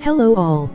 Hello all.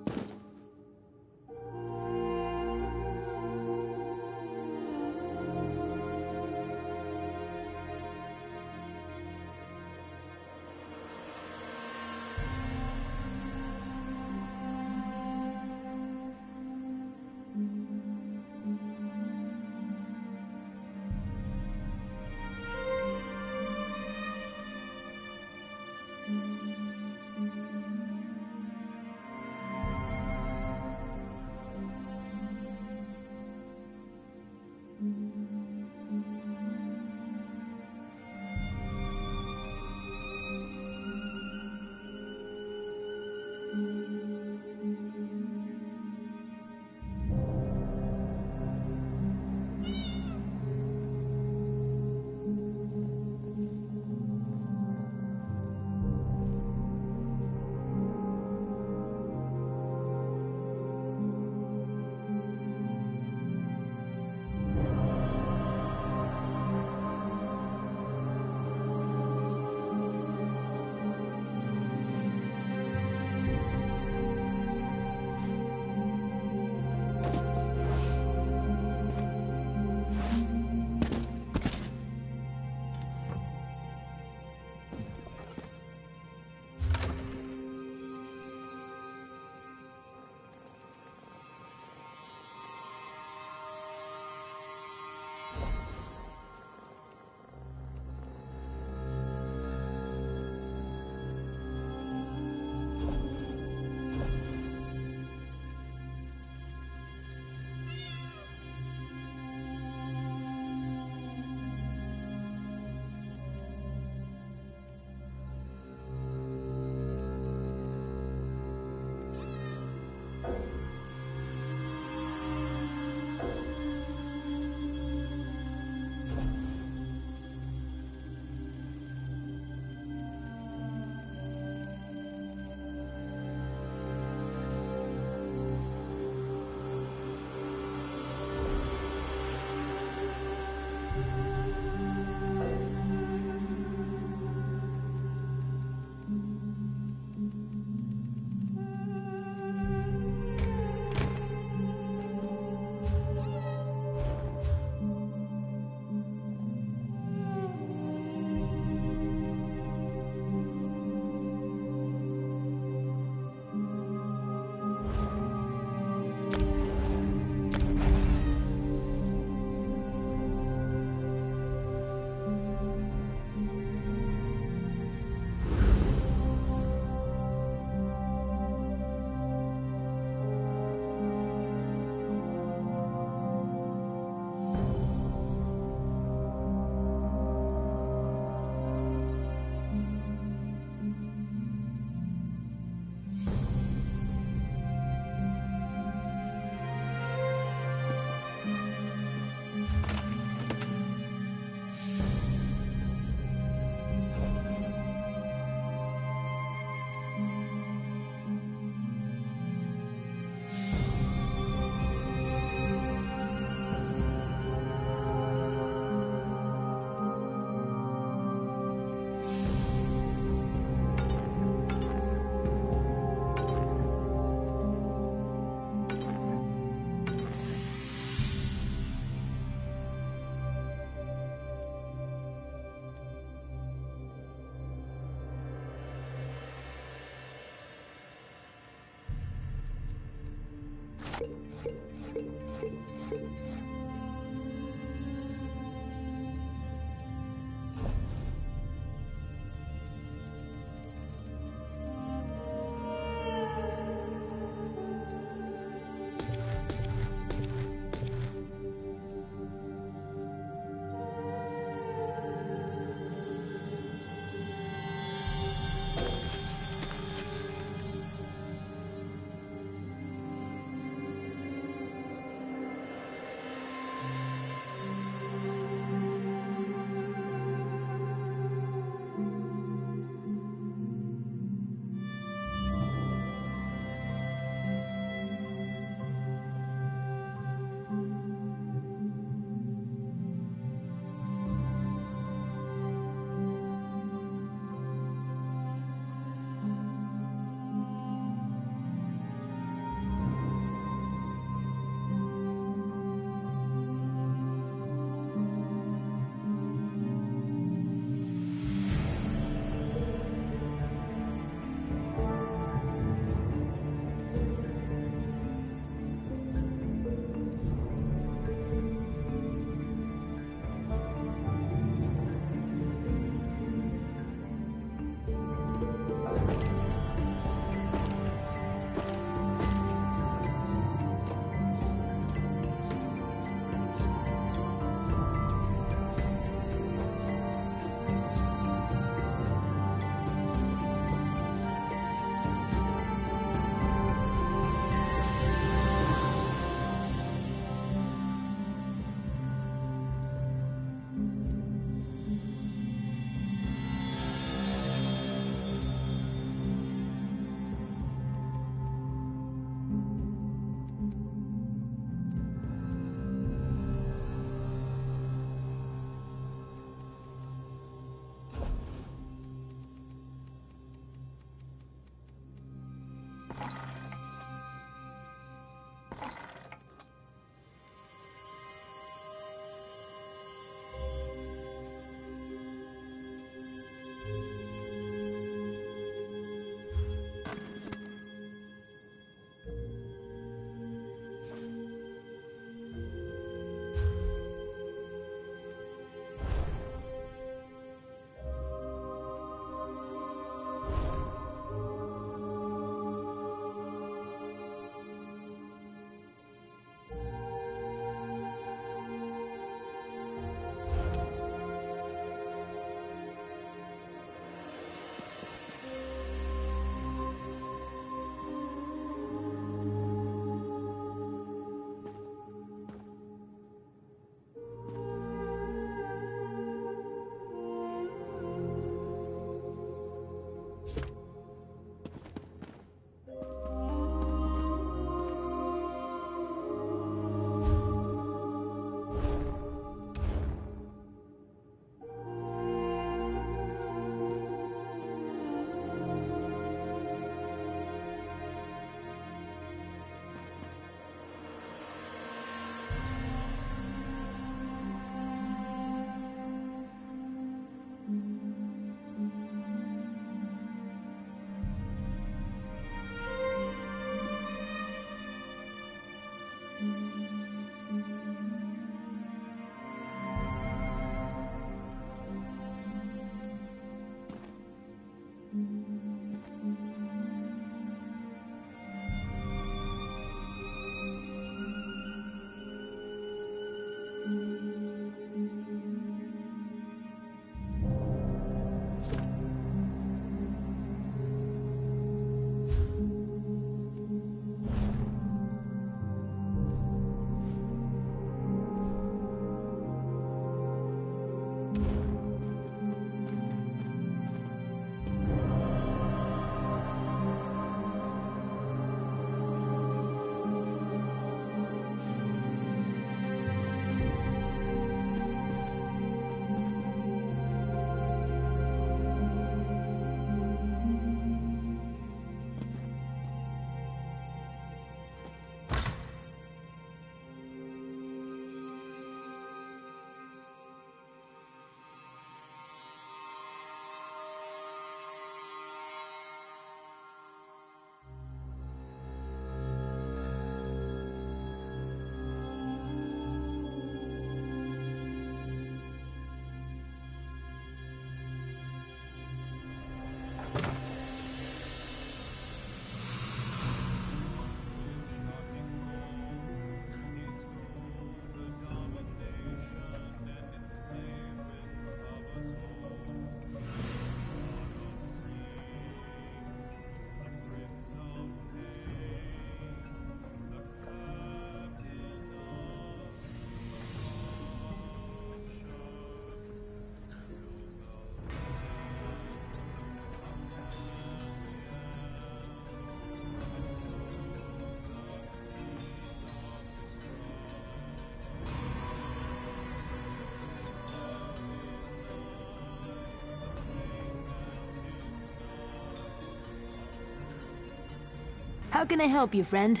How can I help you, friend?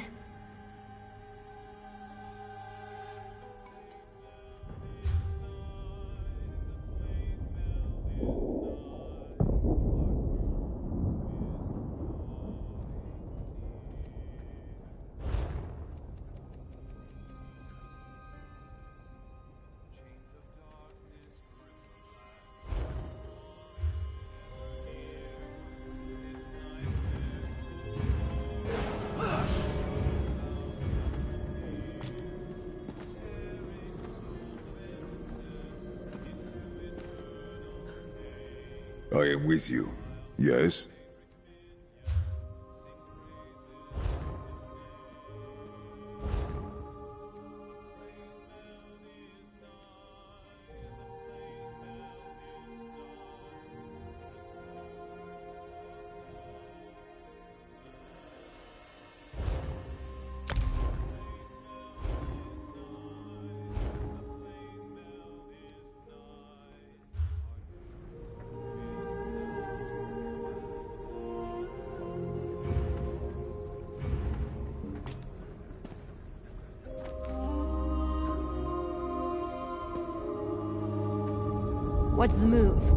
I am with you. Yes? What's the move?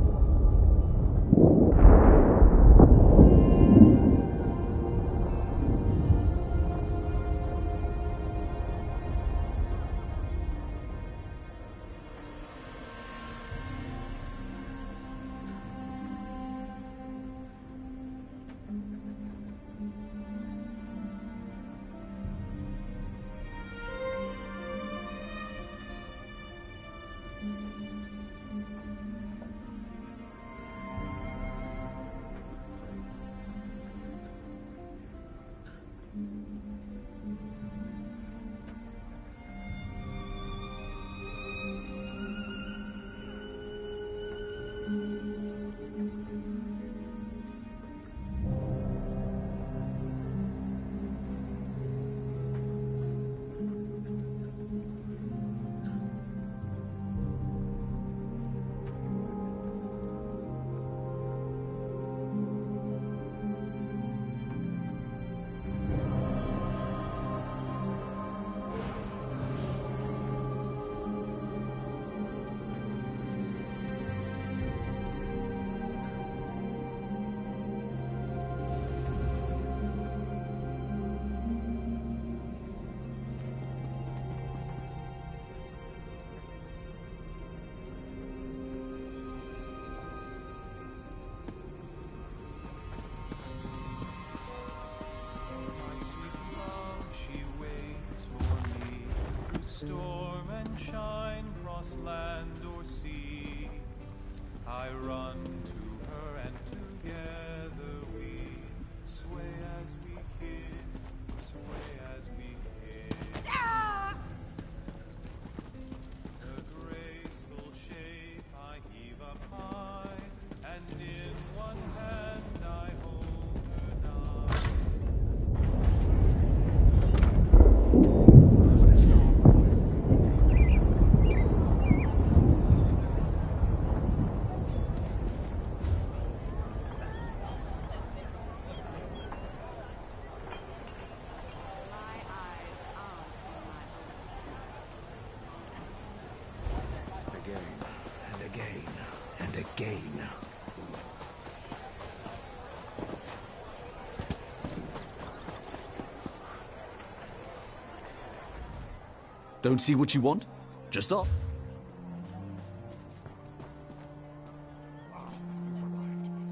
Storm and shine, cross land or sea, I run to her and together we sway as we kiss, sway as we kiss. Her graceful shape I heave up high, and in one hand I hold her nigh. Don't see what you want? Just off.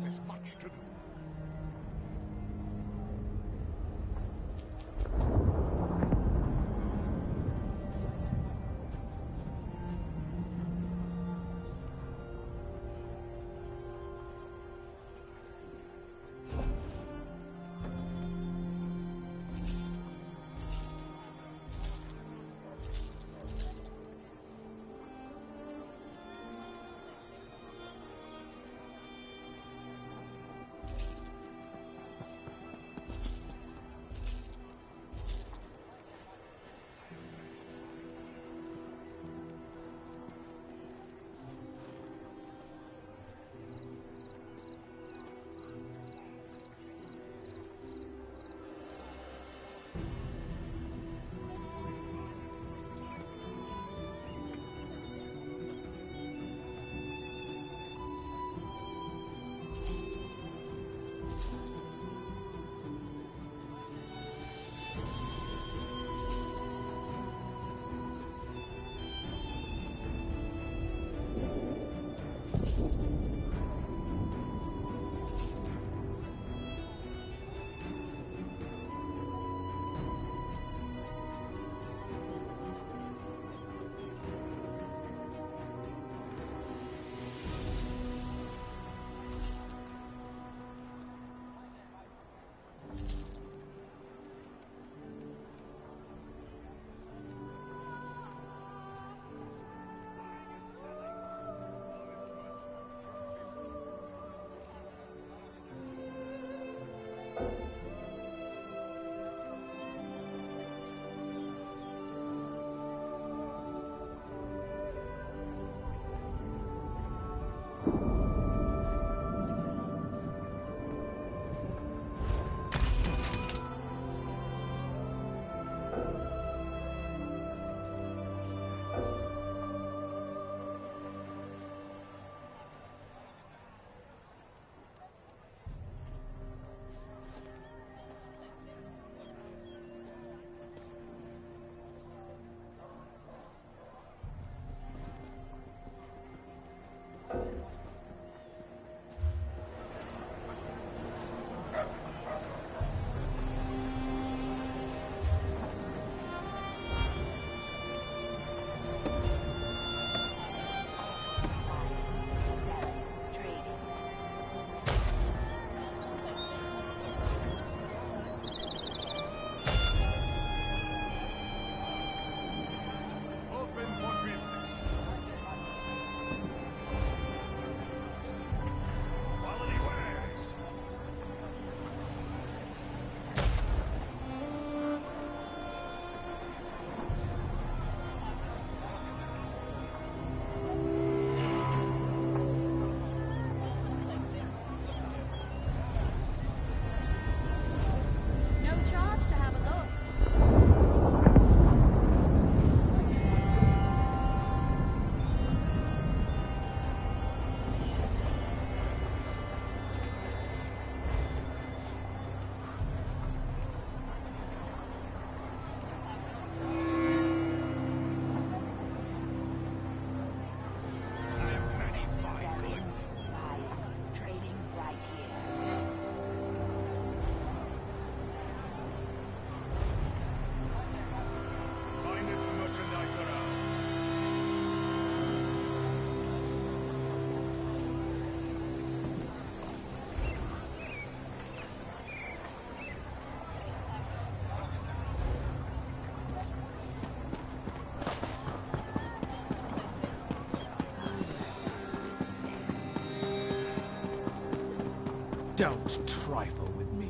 There's much to do. Don't trifle with me.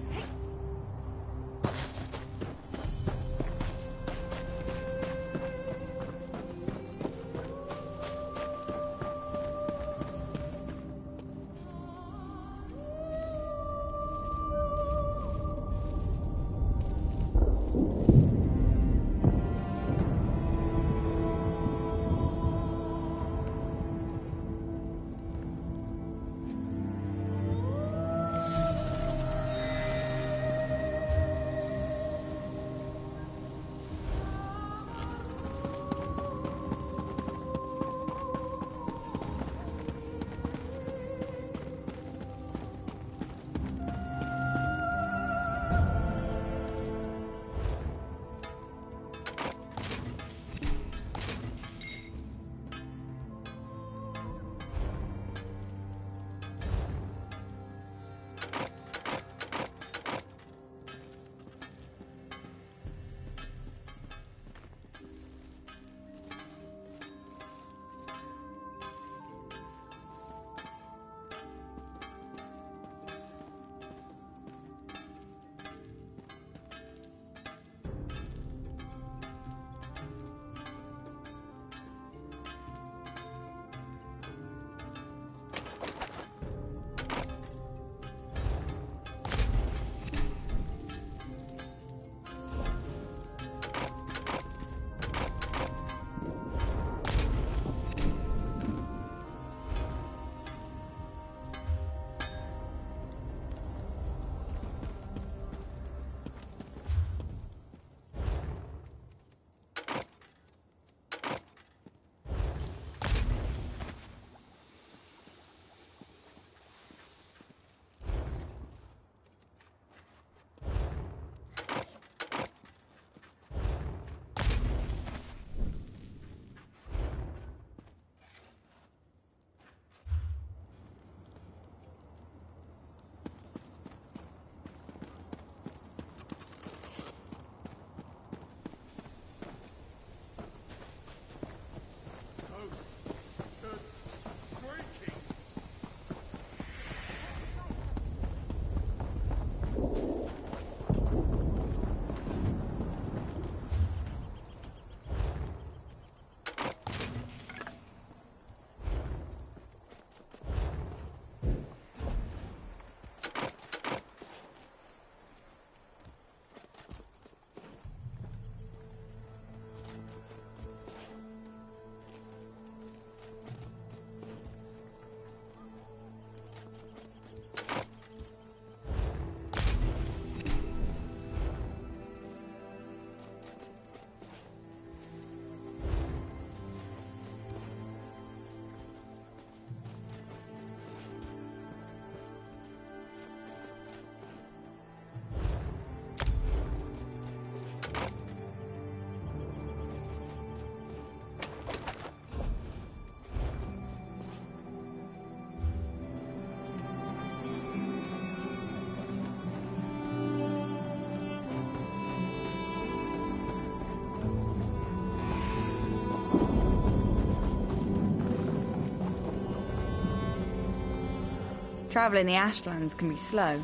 Travel in the Ashlands can be slow.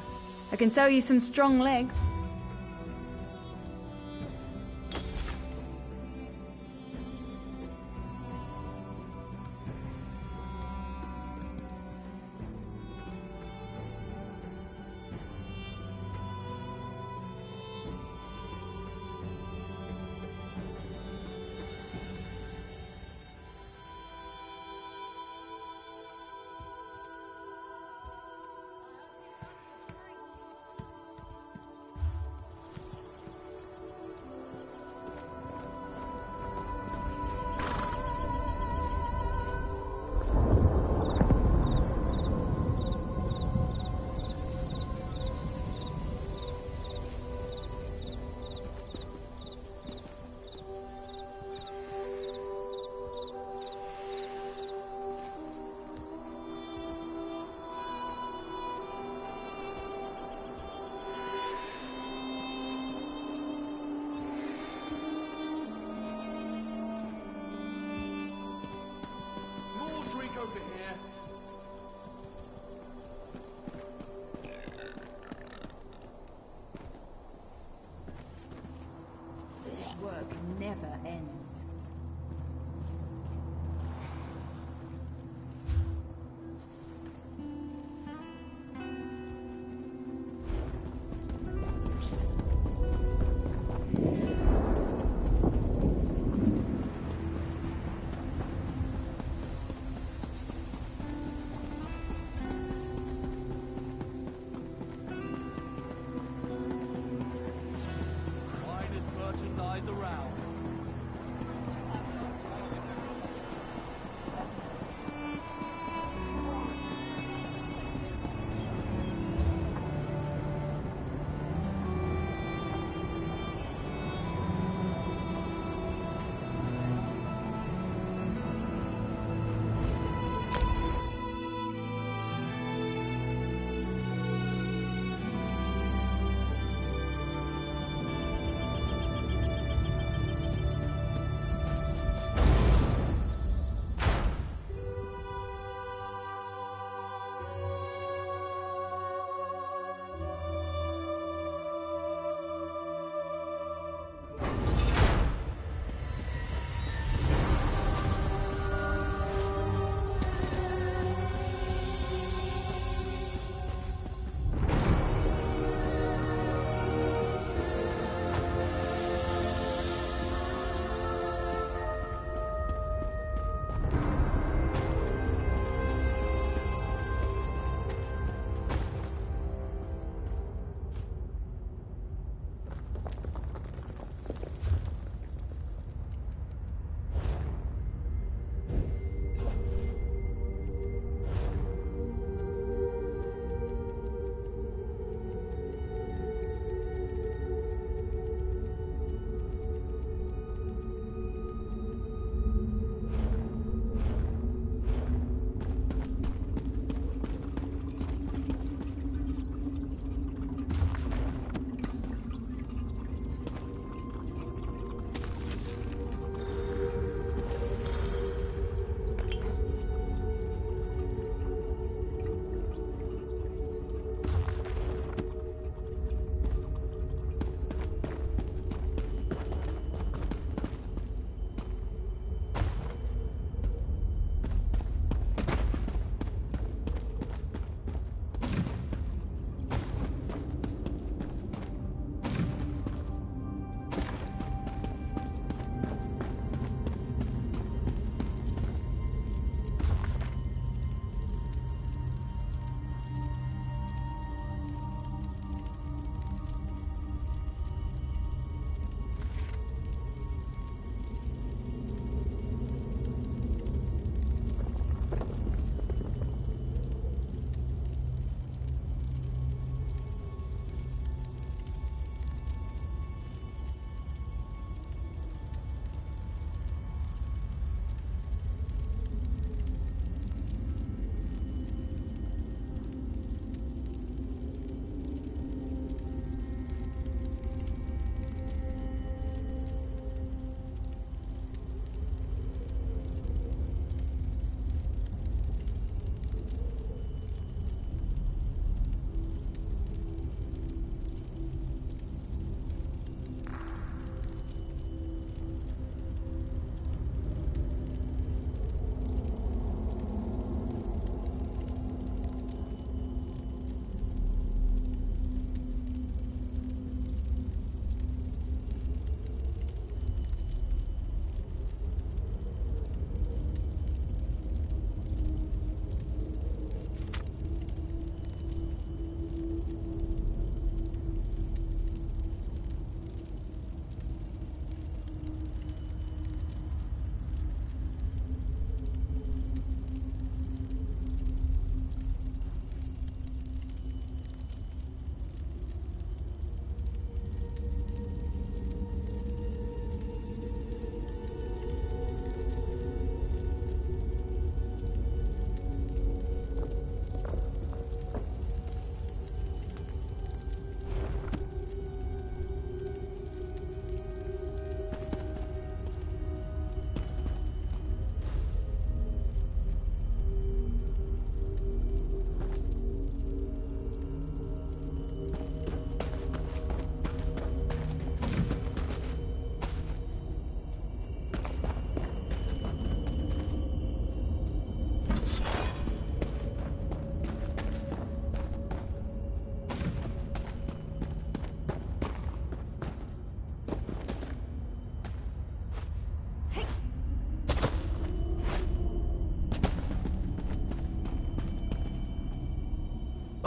I can sell you some strong legs.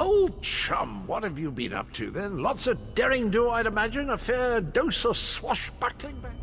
Old chum, what have you been up to then? Lots of daring-do, I'd imagine? A fair dose of swashbuckling back?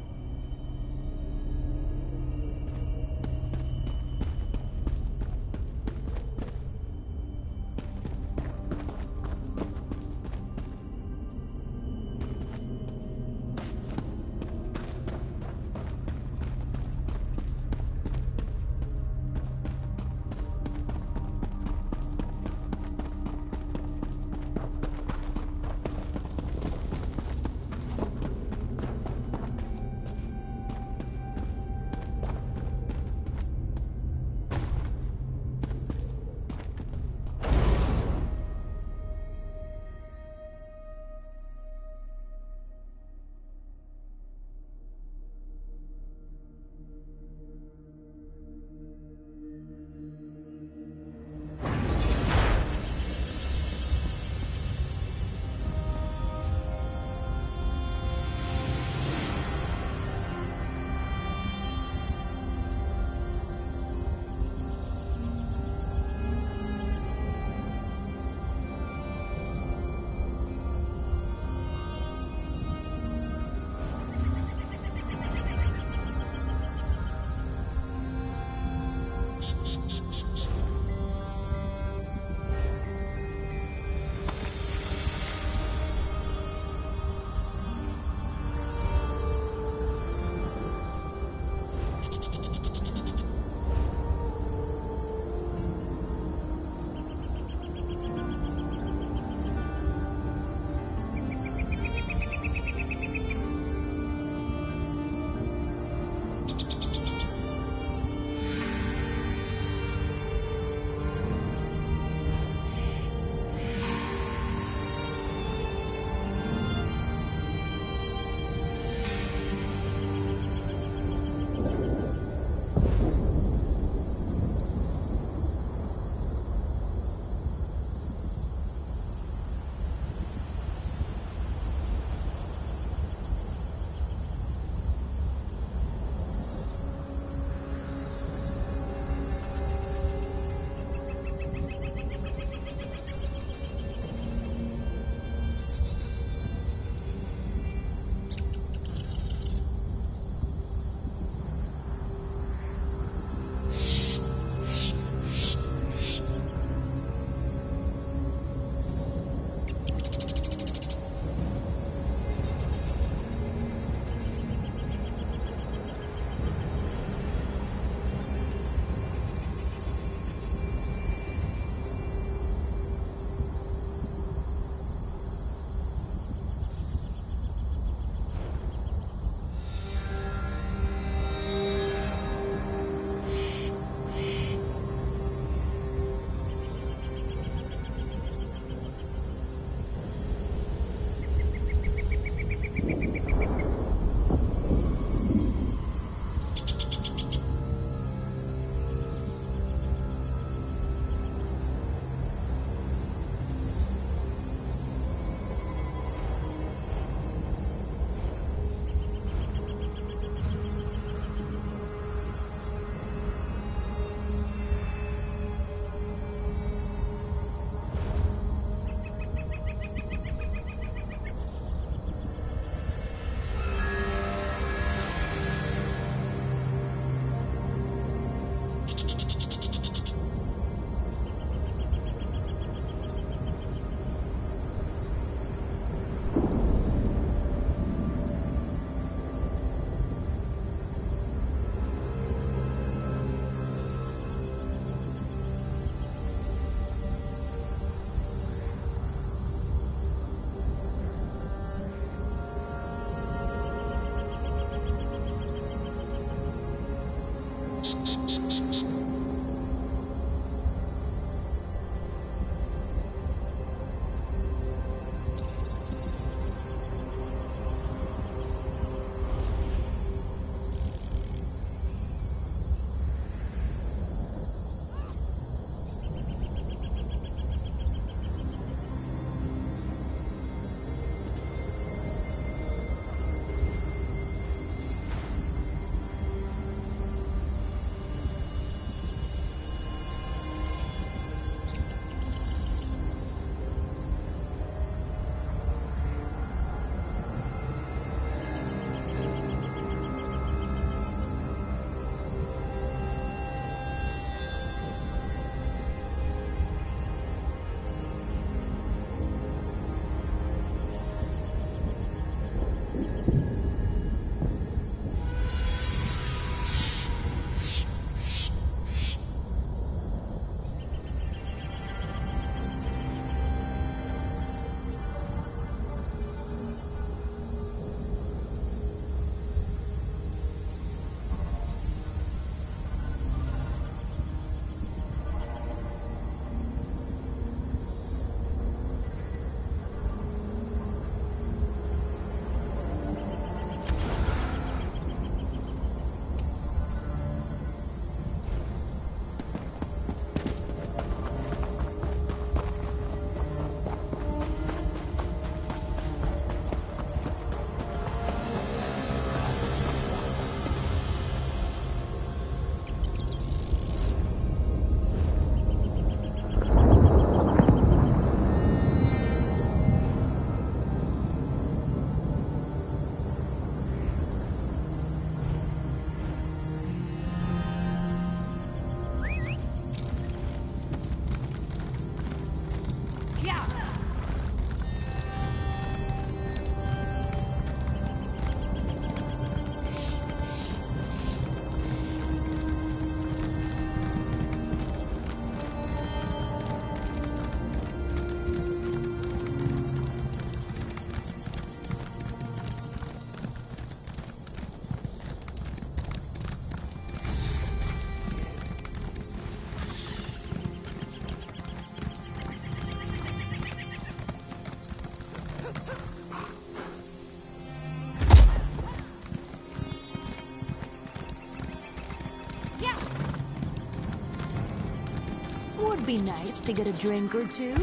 Would be nice to get a drink or two.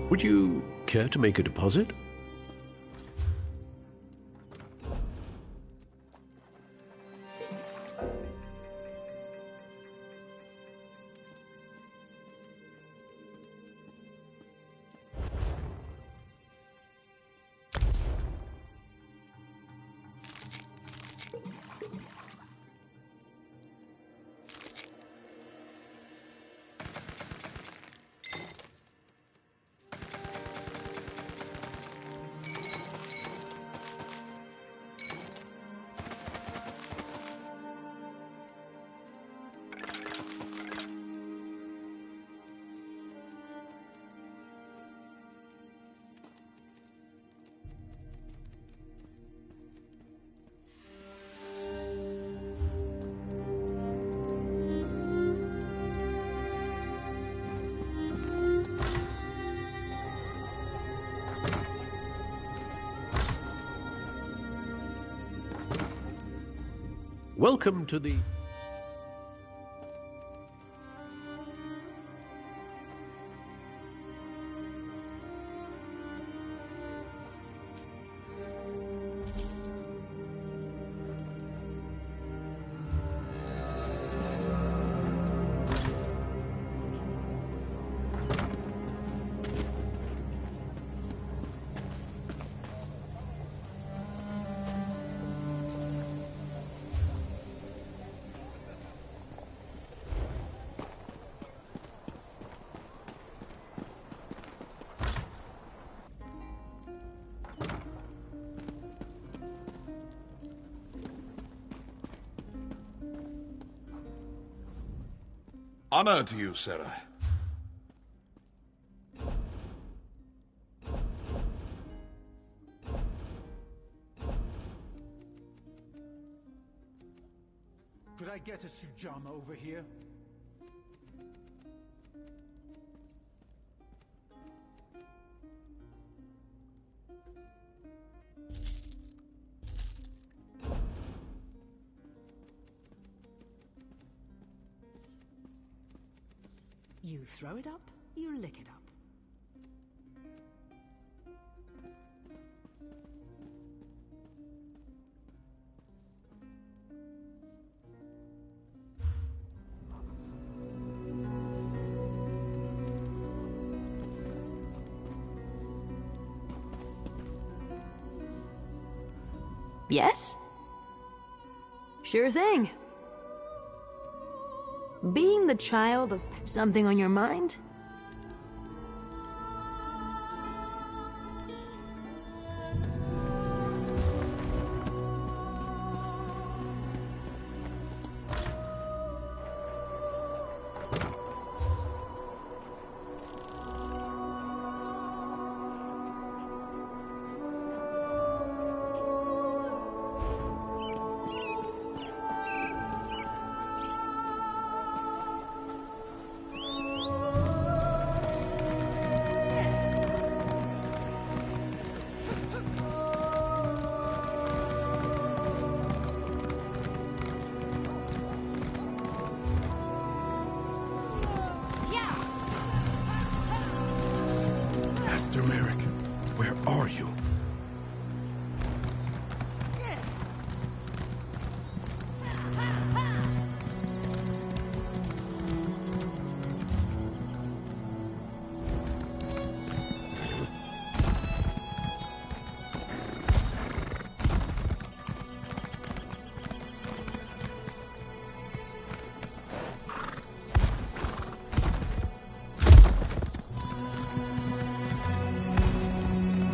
Would you care to make a deposit? Welcome to the... Honor to you, Sarah. Could I get a Sujama over here? You throw it up, you lick it up. Yes? Sure thing. Being the child of something on your mind? Master Merrick, where are you?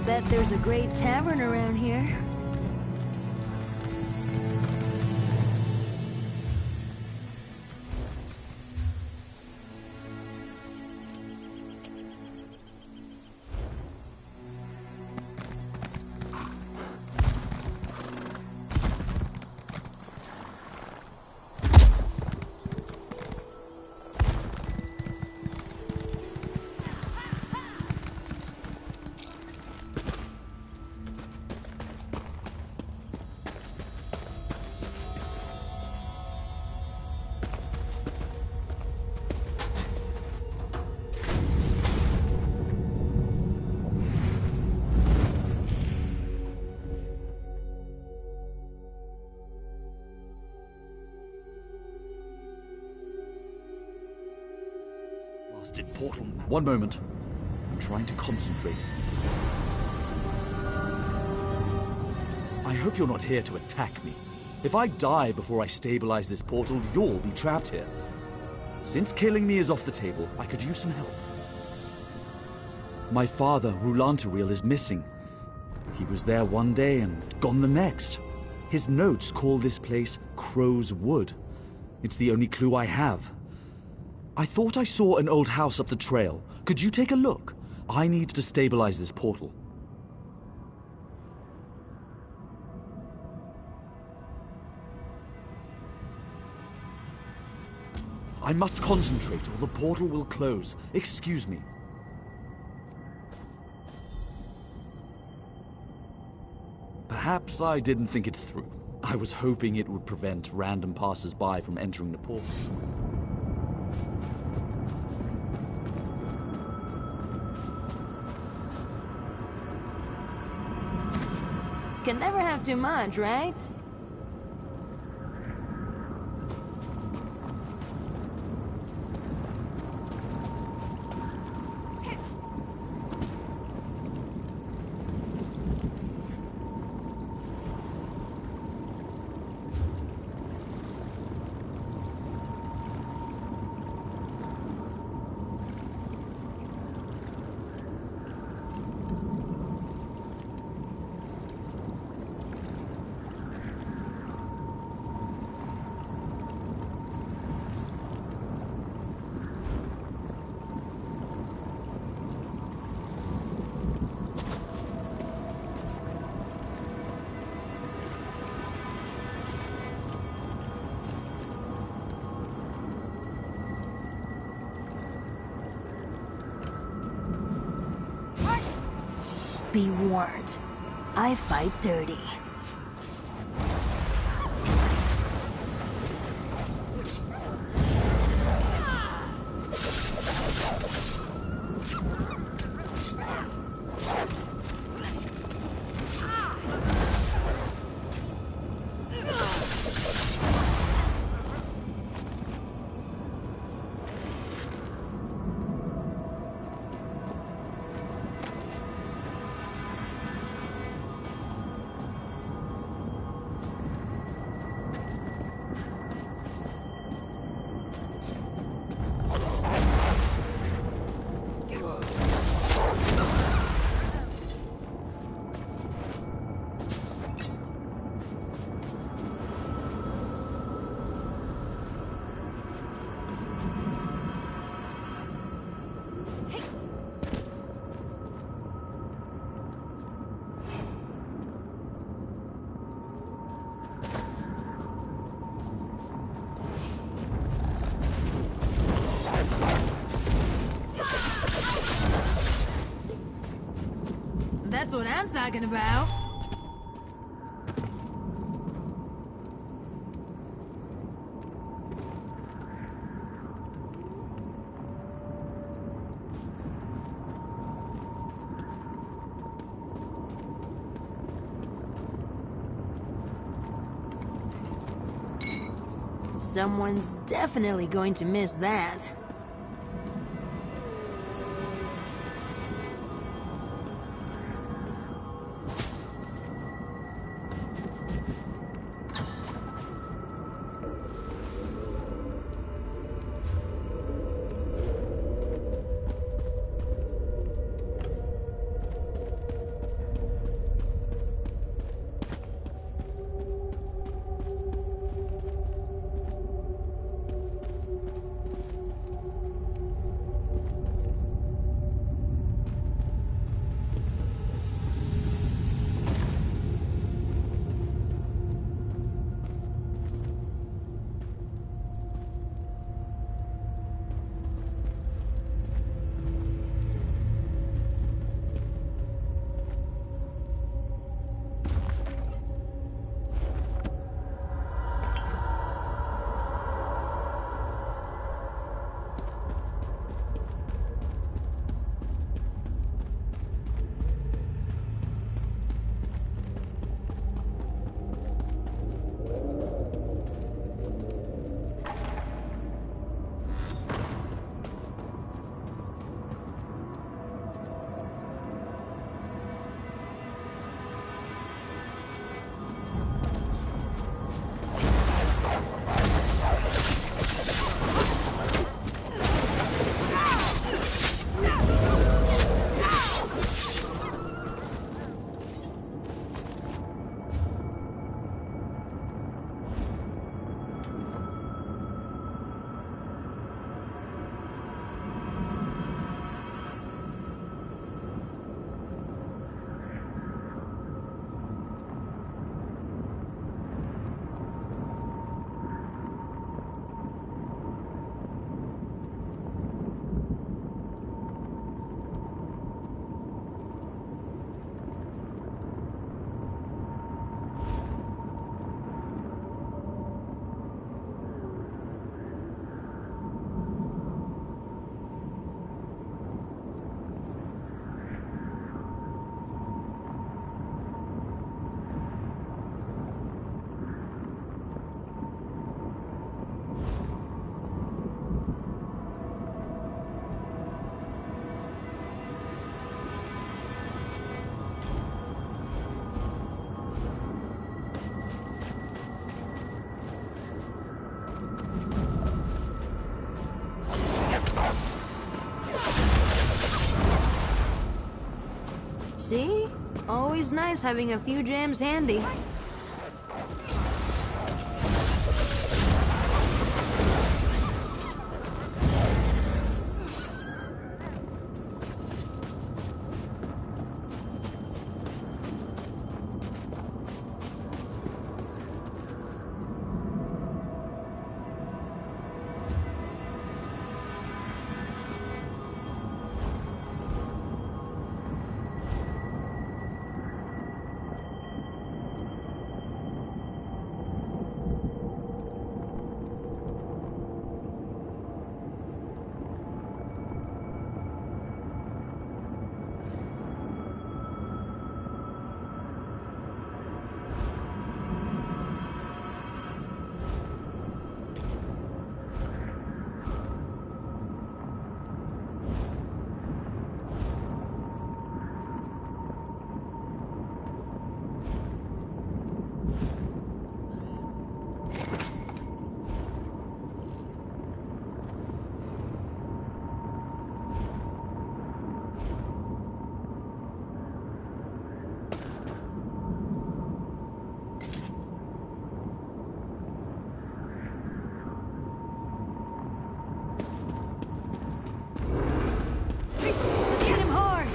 Bet there's a great tavern around here. blasted portal. One moment. I'm trying to concentrate. I hope you're not here to attack me. If I die before I stabilize this portal, you'll be trapped here. Since killing me is off the table, I could use some help. My father, Rulantariel, is missing. He was there one day and gone the next. His notes call this place Crow's Wood. It's the only clue I have. I thought I saw an old house up the trail. Could you take a look? I need to stabilize this portal. I must concentrate or the portal will close. Excuse me. Perhaps I didn't think it through. I was hoping it would prevent random passers-by from entering the portal. Can never have too much, right? Be warned. I fight dirty. That's what I'm talking about. Someone's definitely going to miss that. See? Always nice having a few jams handy. Hit him hard!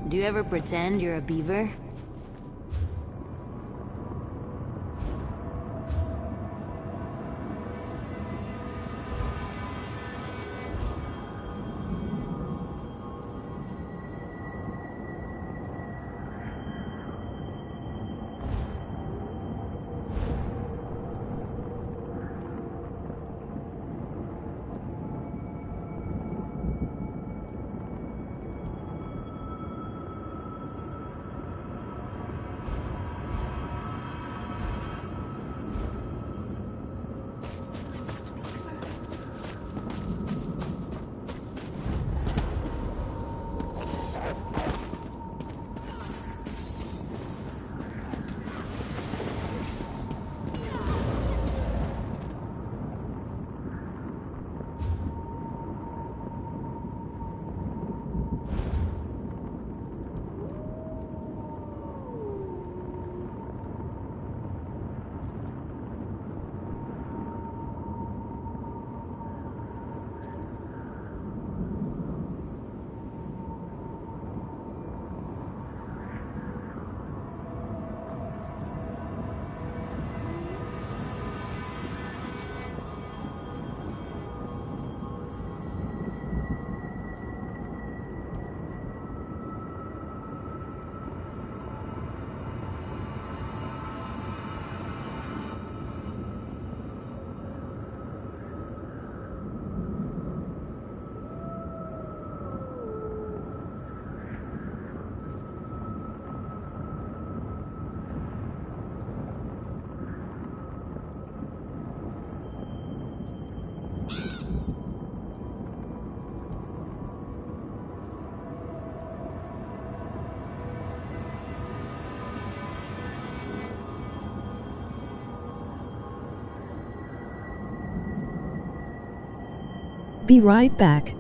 Do you ever pretend you're a beaver? be right back.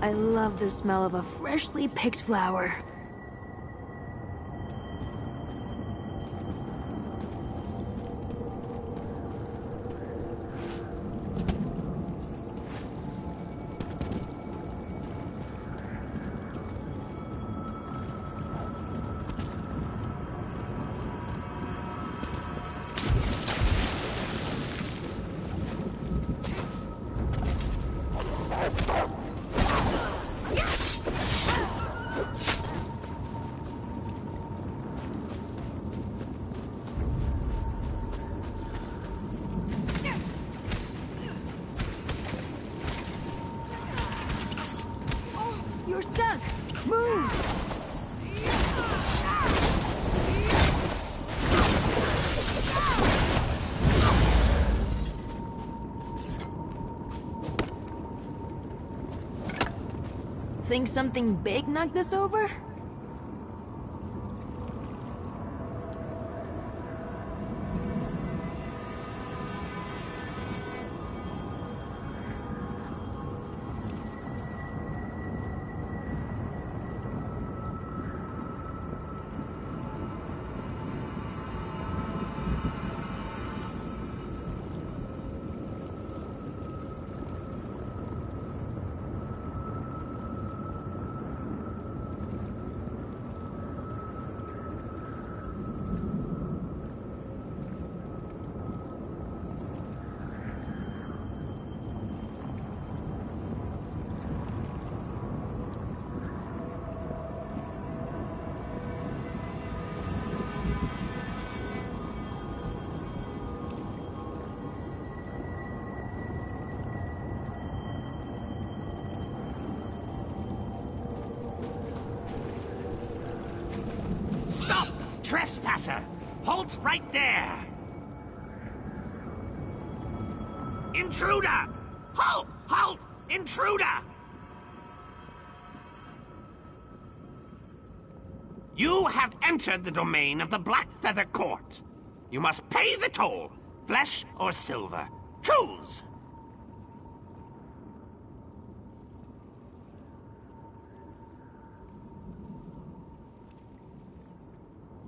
I love the smell of a freshly picked flower. You're stuck! Move! Think something big knocked this over? Stop! Trespasser! Halt right there! Intruder! Halt! Halt! Intruder! You have entered the domain of the Blackfeather Court. You must pay the toll, flesh or silver. Choose!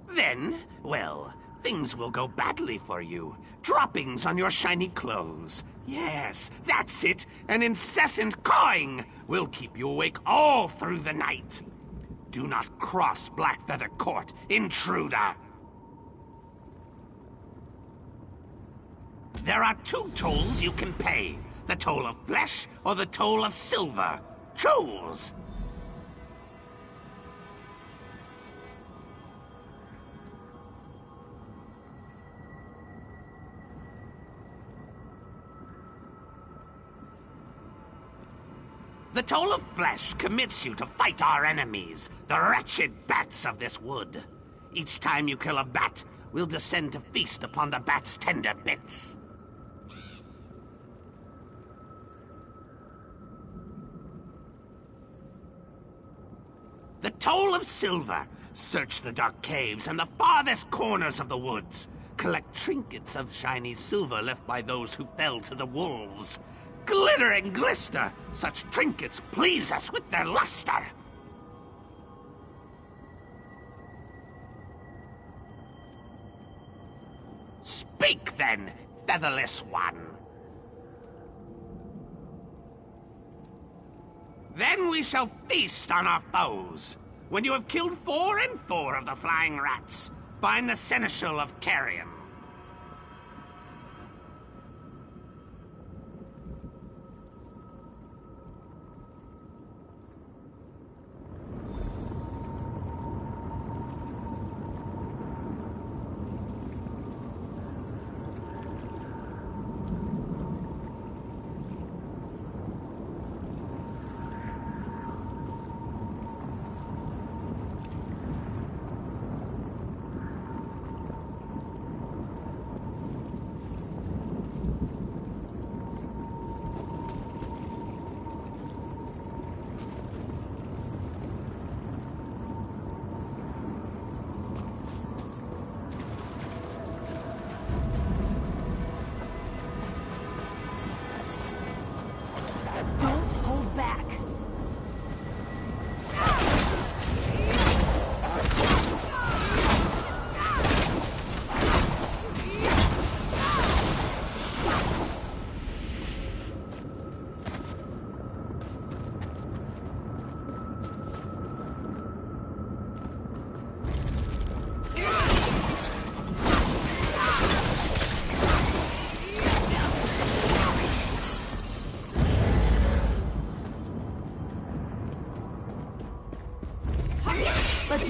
Then, well, things will go badly for you. Droppings on your shiny clothes. Yes, that's it. An incessant cawing will keep you awake all through the night. Do not cross Blackfeather Court, intruder. There are 2 tolls you can pay. The toll of flesh or the toll of silver. Choose! The toll of flesh commits you to fight our enemies, the wretched bats of this wood. Each time you kill a bat, we'll descend to feast upon the bat's tender bits. The toll of silver. Search the dark caves and the farthest corners of the woods. Collect trinkets of shiny silver left by those who fell to the wolves. Glitter and glister! Such trinkets please us with their luster! Speak then, featherless one! Then we shall feast on our foes. When you have killed 4 and 4 of the flying rats, find the Seneschal of Carrion.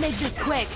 make this quick.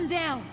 Down!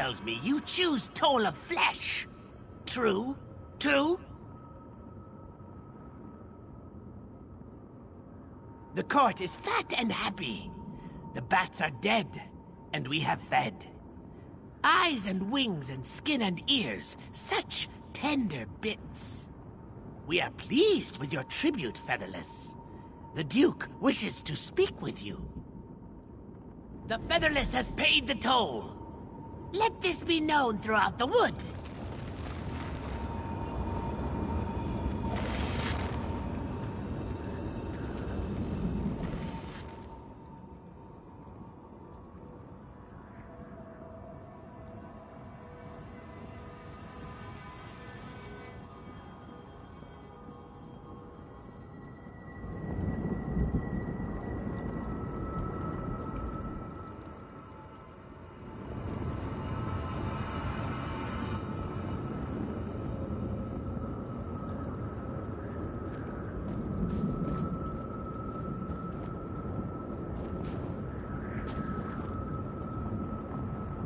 tells me you choose Toll of Flesh. True? True? The court is fat and happy. The bats are dead, and we have fed. Eyes and wings and skin and ears, such tender bits. We are pleased with your tribute, Featherless. The Duke wishes to speak with you. The Featherless has paid the toll. Let this be known throughout the wood.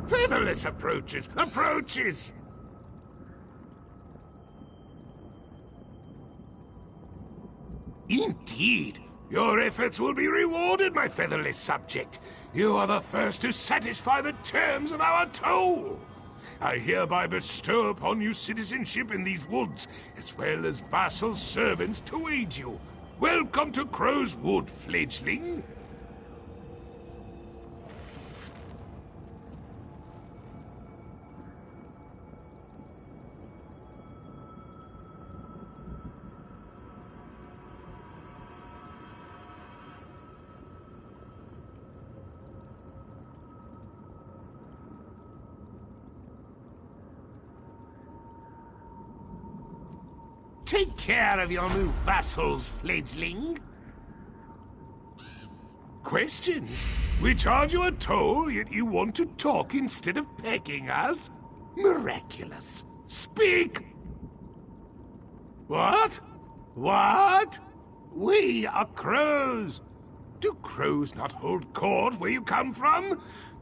Featherless approaches! Indeed! Your efforts will be rewarded, my featherless subject. You are the first to satisfy the terms of our toll. I hereby bestow upon you citizenship in these woods, as well as vassal servants to aid you. Welcome to Crow's Wood, fledgling. Take care of your new vassals, fledgling. Questions? We charge you a toll, yet you want to talk instead of pecking us? Miraculous. Speak! What? What? We are crows. Do crows not hold court where you come from?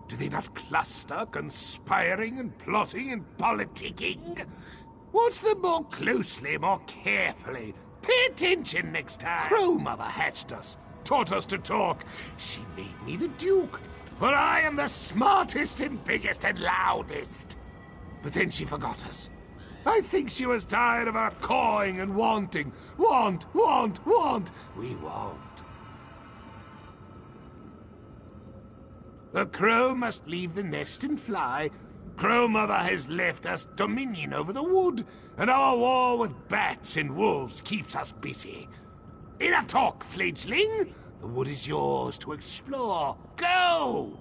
Do they not cluster, conspiring and plotting and politicking? Watch them more closely, more carefully. Pay attention next time. Crow Mother hatched us, taught us to talk. She made me the Duke, for I am the smartest and biggest and loudest. But then she forgot us. I think she was tired of our cawing and wanting. Want. We want. A crow must leave the nest and fly. Crow Mother has left us dominion over the wood, and our war with bats and wolves keeps us busy. Enough talk, fledgling! The wood is yours to explore. Go!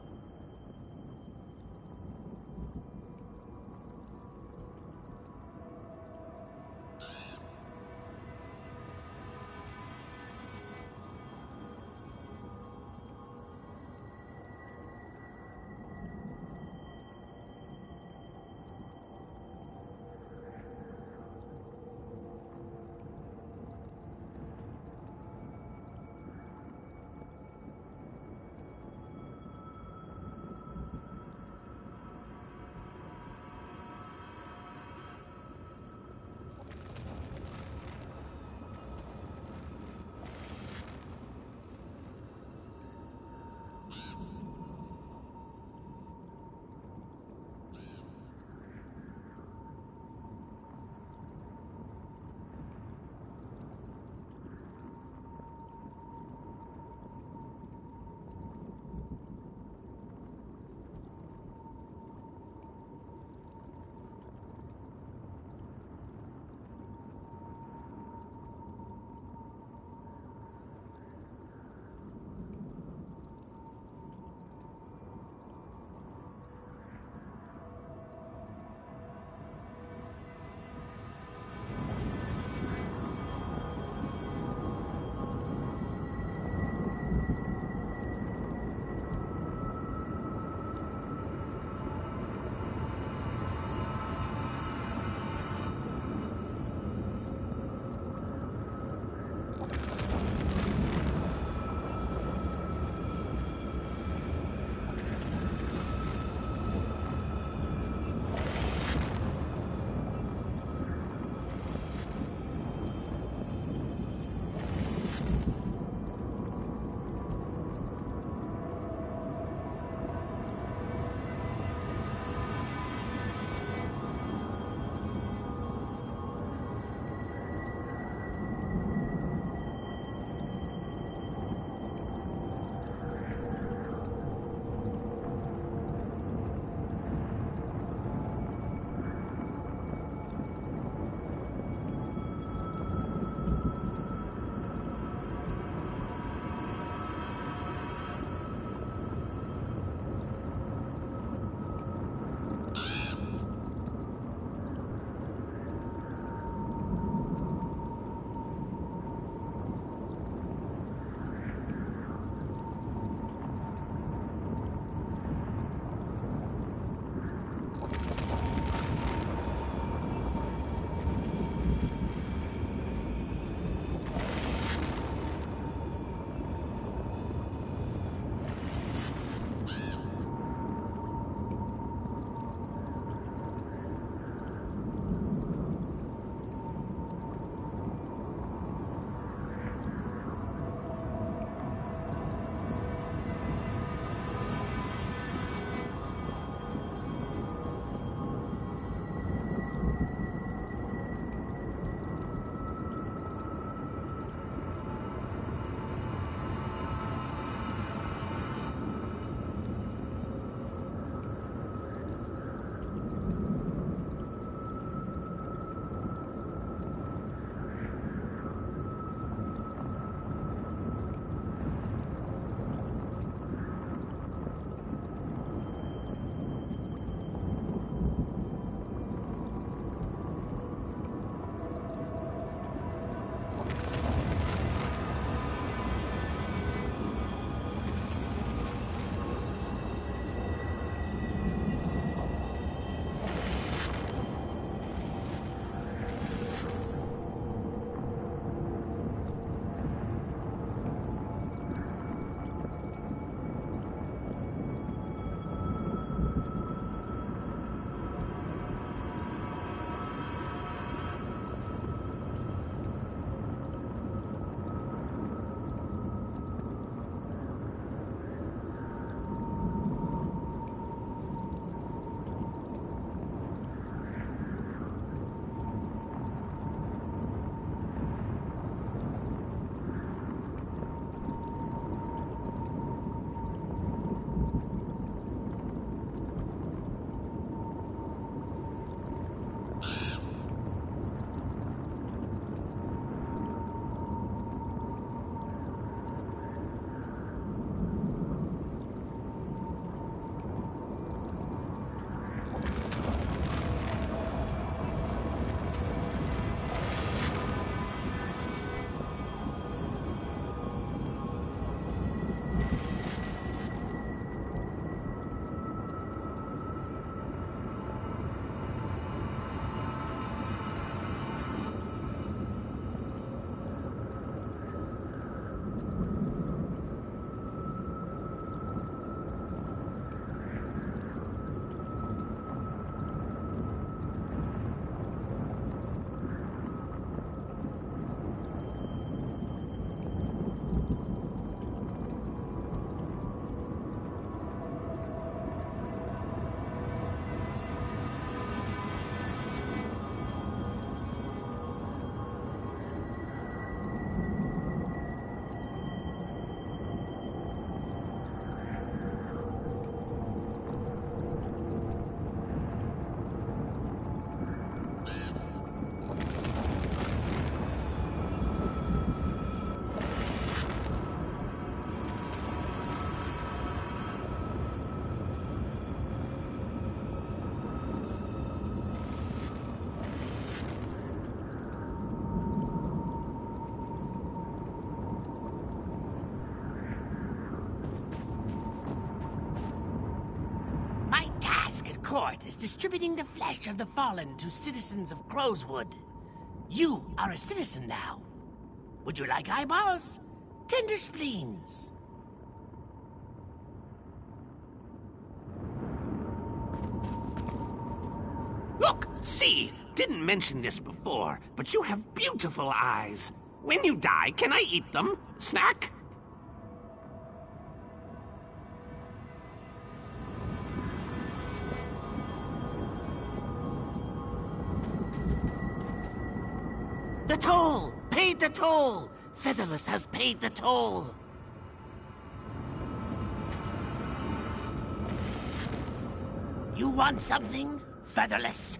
court is distributing the flesh of the fallen to citizens of Crowswood. You are a citizen now. Would you like eyeballs? Tender spleens. Look, see, didn't mention this before, but you have beautiful eyes. When you die, can I eat them? Snack? The toll! Paid the toll! Featherless has paid the toll! You want something, Featherless?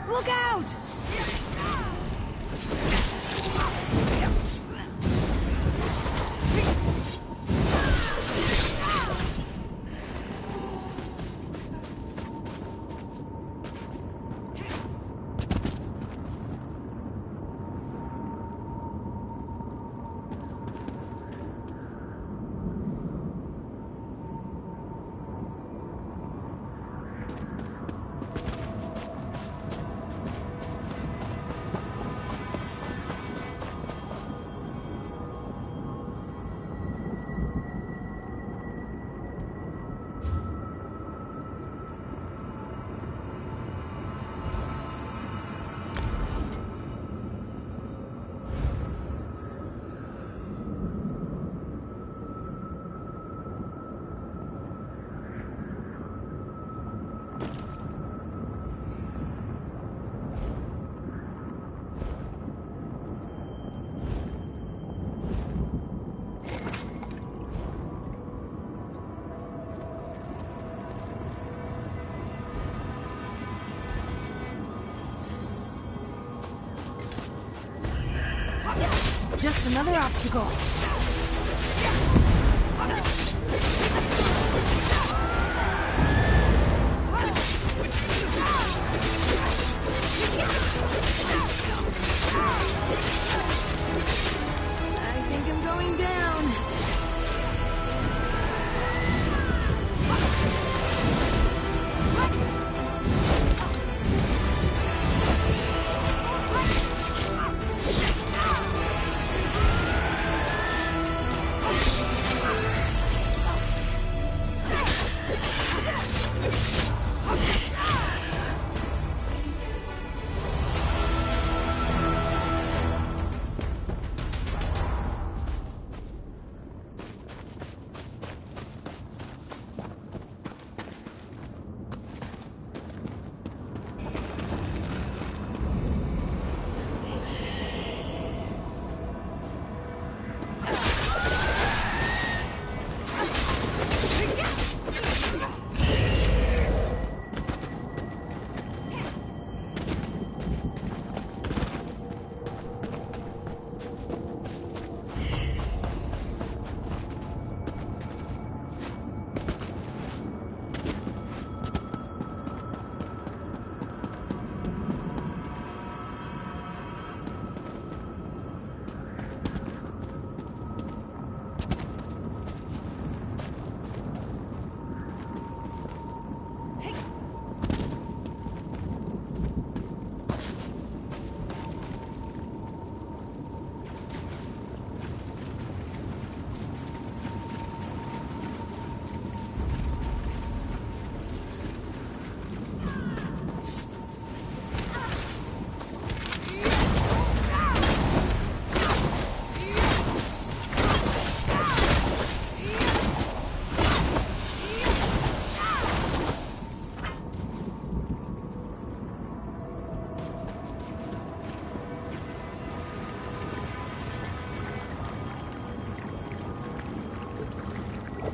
Look out! Just another obstacle. I think I'm going down.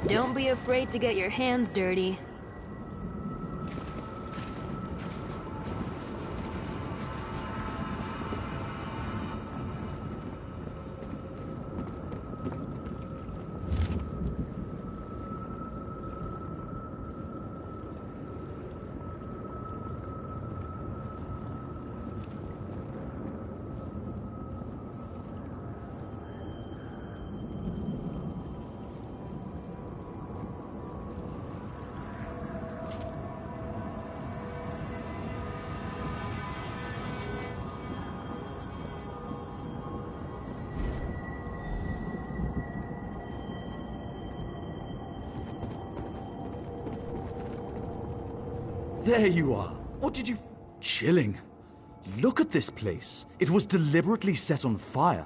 Don't be afraid to get your hands dirty. There you are. What did you... Chilling. Look at this place. It was deliberately set on fire.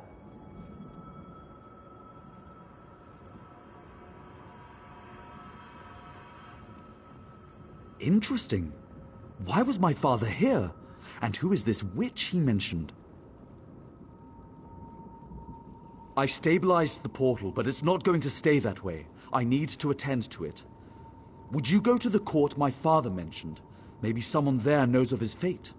Interesting. Why was my father here? And who is this witch he mentioned? I stabilized the portal, but it's not going to stay that way. I need to attend to it. Would you go to the court my father mentioned? Maybe someone there knows of his fate.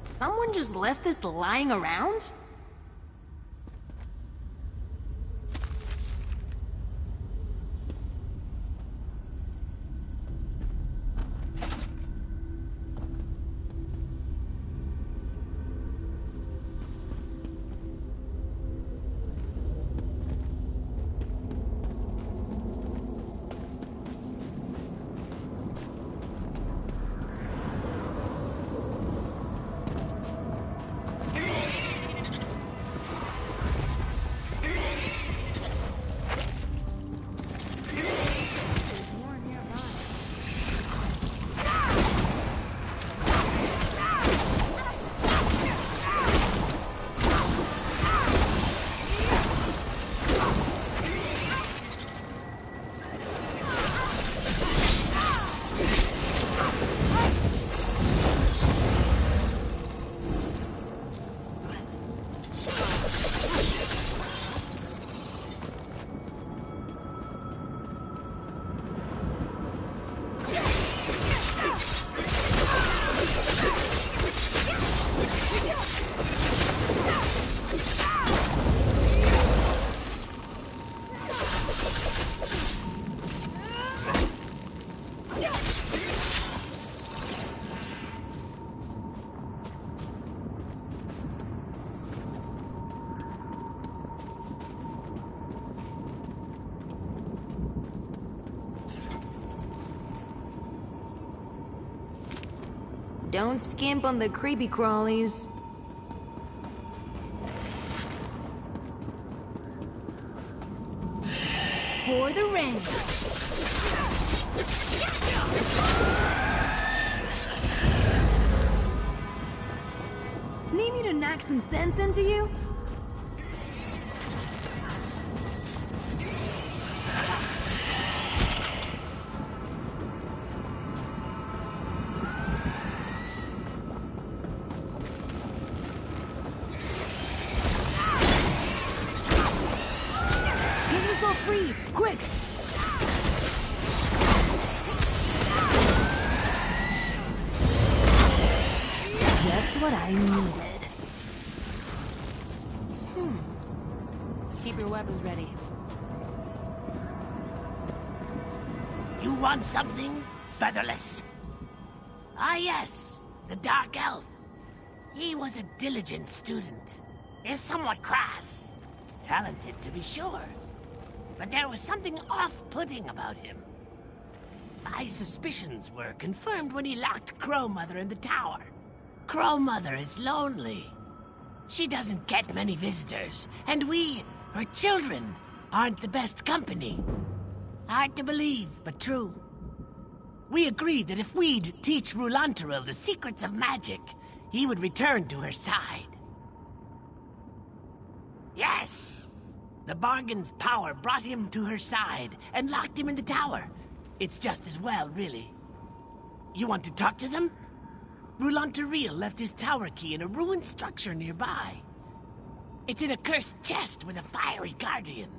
Someone just left this lying around? Don't skimp on the creepy crawlies. For the rain. Need me to knock some sense into you? quick! Just what I needed. Keep your weapons ready. You want something, Featherless? Ah, yes, the Dark Elf. He was a diligent student. Is somewhat crass. Talented, to be sure. But there was something off-putting about him. My suspicions were confirmed when he locked Crow Mother in the tower. Crow Mother is lonely. She doesn't get many visitors, and we, her children, aren't the best company. Hard to believe, but true. We agreed that if we'd teach Rulantaril the secrets of magic, he would return to her side. Yes! The bargain's power brought him to her side and locked him in the tower. It's just as well, really. You want to talk to them? Rulantaril left his tower key in a ruined structure nearby. It's in a cursed chest with a fiery guardian.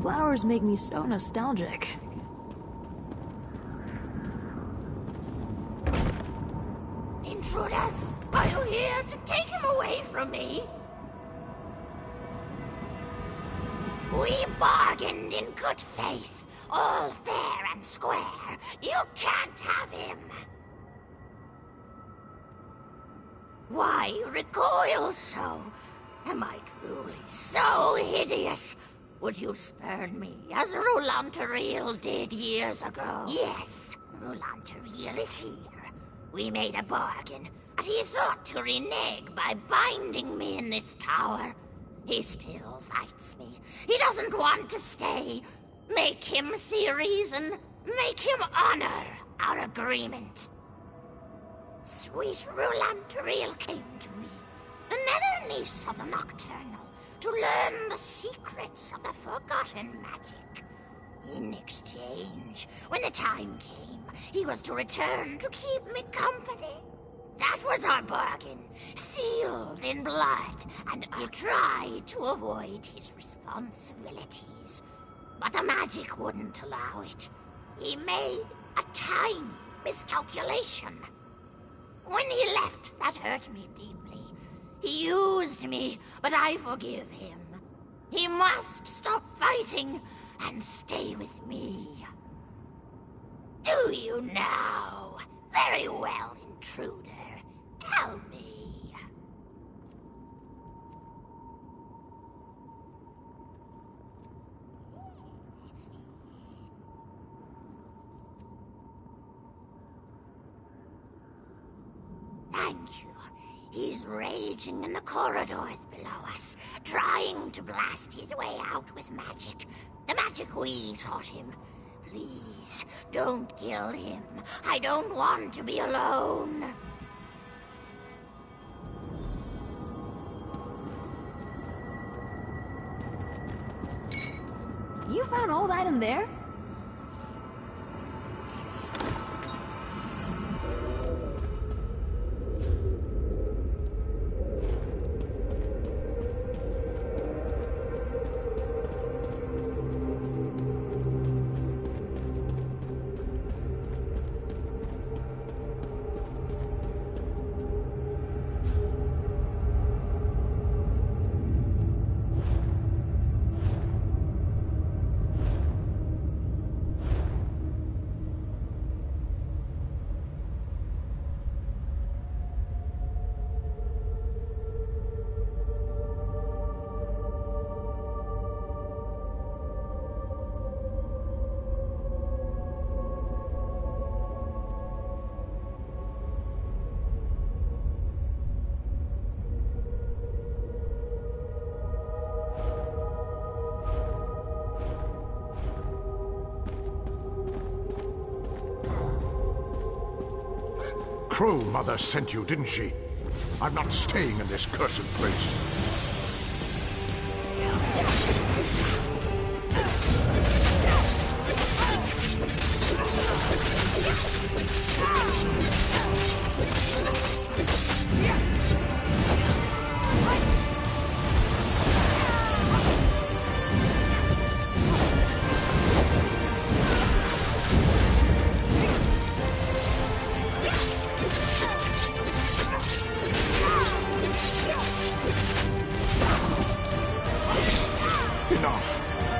Flowers make me so nostalgic. Intruder, are you here to take him away from me? We bargained in good faith, all fair and square. You can't have him. Why recoil so? Am I truly so hideous? Would you spurn me as Rulantaril did years ago? Yes, Rulantaril is here. We made a bargain, but he thought to renege by binding me in this tower. He still fights me. He doesn't want to stay. Make him see reason. Make him honor our agreement. Sweet Rolantaril came to me, the nether niece of the Nocturnal, to learn the secrets of the forgotten magic. In exchange, when the time came, he was to return to keep me company. That was our bargain, sealed in blood, and I tried to avoid his responsibilities. But the magic wouldn't allow it. He made a tiny miscalculation. When he left, that hurt me deeply. He used me, but I forgive him. He must stop fighting and stay with me. Do you now? Very well, intruder. Tell me. Thank you. He's raging in the corridors below us, trying to blast his way out with magic. The magic we taught him. Please, don't kill him. I don't want to be alone. You found all that in there? Crow Mother sent you, didn't she? I'm not staying in this cursed place.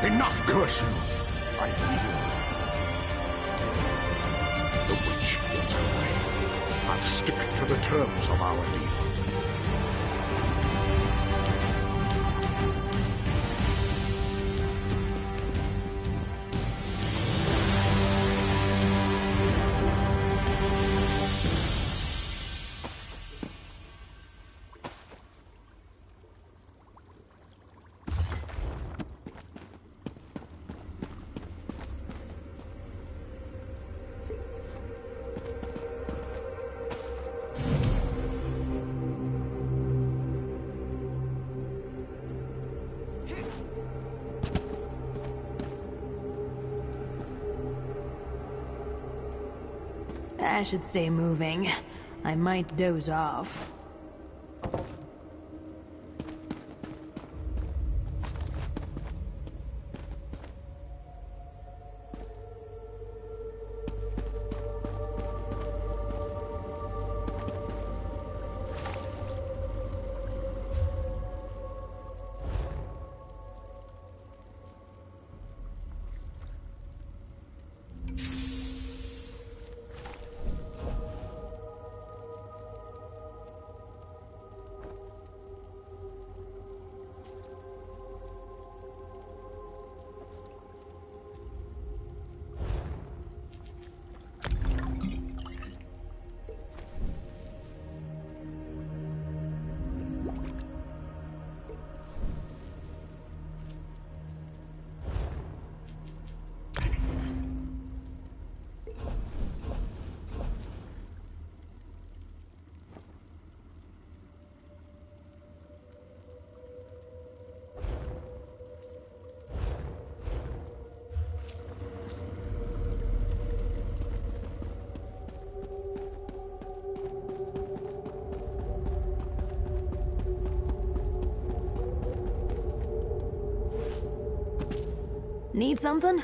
Enough cursing! I yield. The witch gets her way. I'll stick to the terms of our deal. I should stay moving. I might doze off. Need something?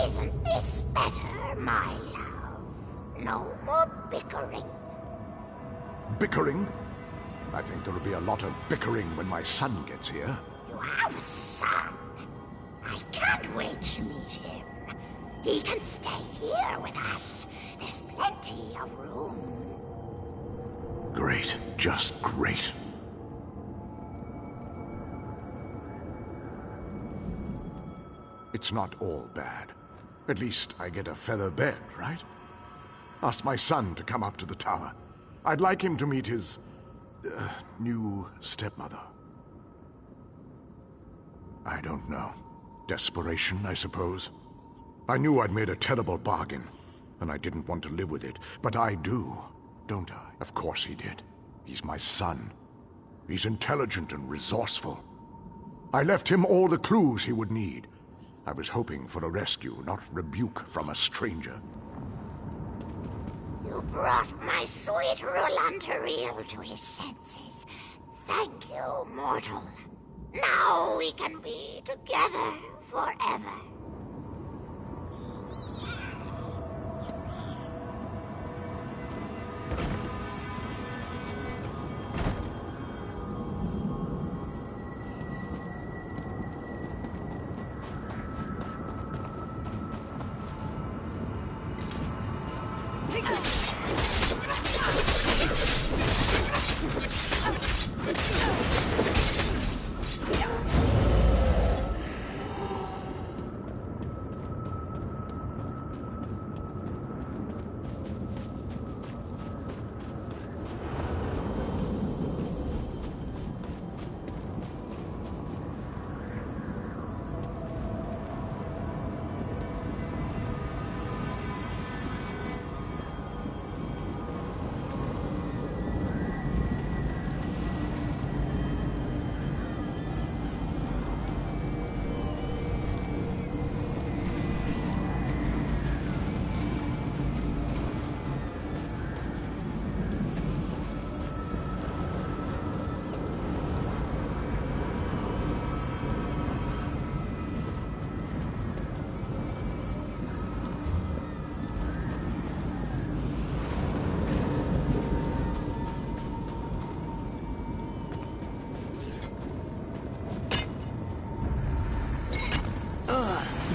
Isn't this better, my love? No more bickering. Bickering? I think there'll be a lot of bickering when my son gets here. You have a son. I can't wait to meet him. He can stay here with us. There's plenty of room. Great. Just great. It's not all bad. At least I get a feather bed, right? Ask my son to come up to the tower. I'd like him to meet his... new stepmother. I don't know. Desperation, I suppose. I knew I'd made a terrible bargain, and I didn't want to live with it. But I do, don't I? Of course he did. He's my son. He's intelligent and resourceful. I left him all the clues he would need. I was hoping for a rescue, not rebuke from a stranger. You brought my sweet Rolantariel to his senses. Thank you, mortal. Now we can be together forever.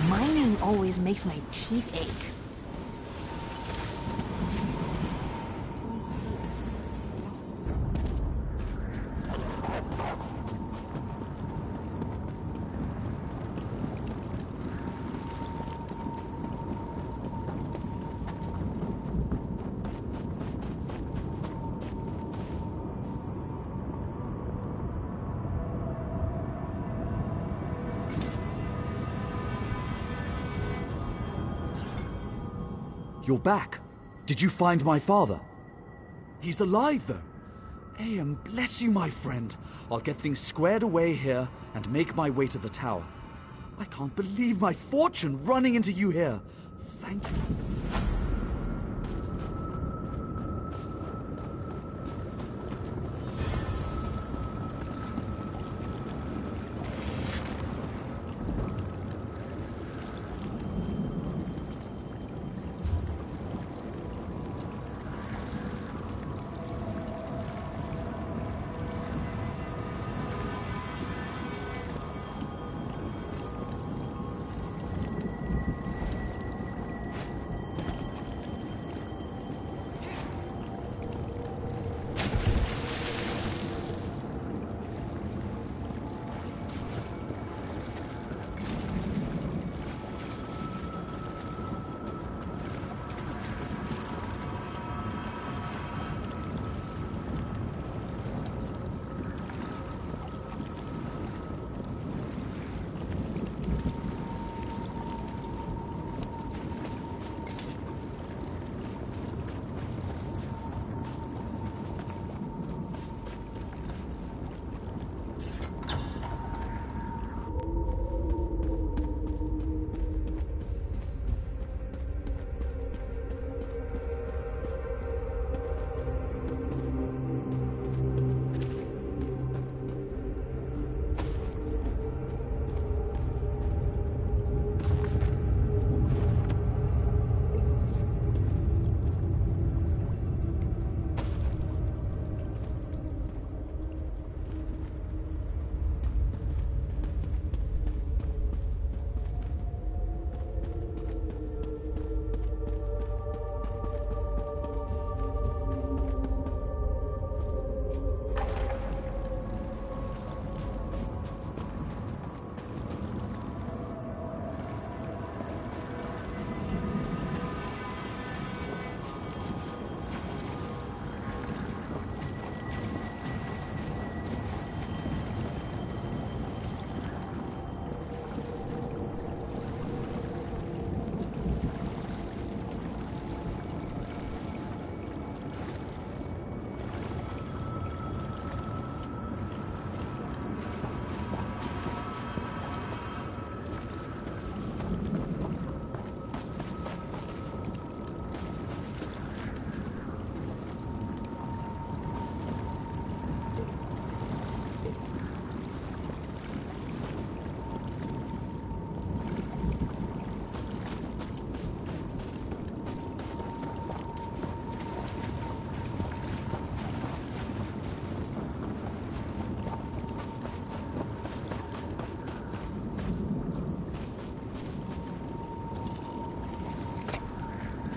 Mining always makes my teeth ache. You're back. Did you find my father? He's alive, though. Aeon, bless you, my friend. I'll get things squared away here and make my way to the tower. I can't believe my fortune running into you here. Thank you.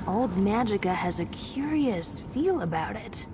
Old Magica has a curious feel about it.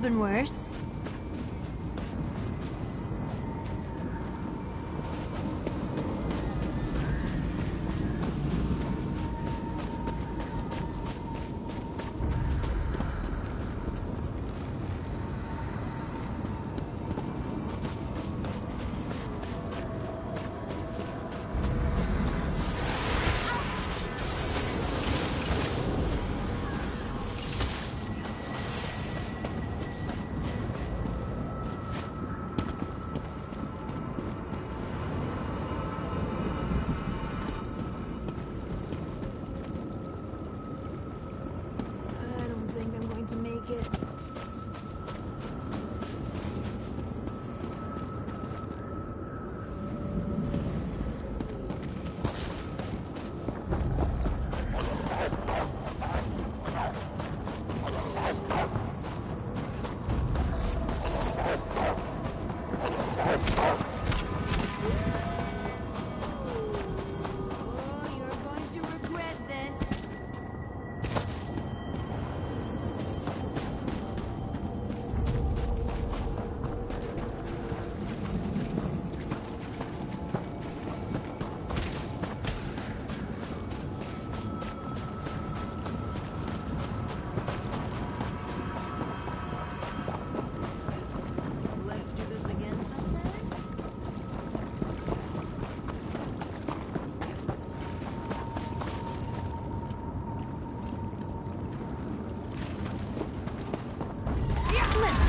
Been worse.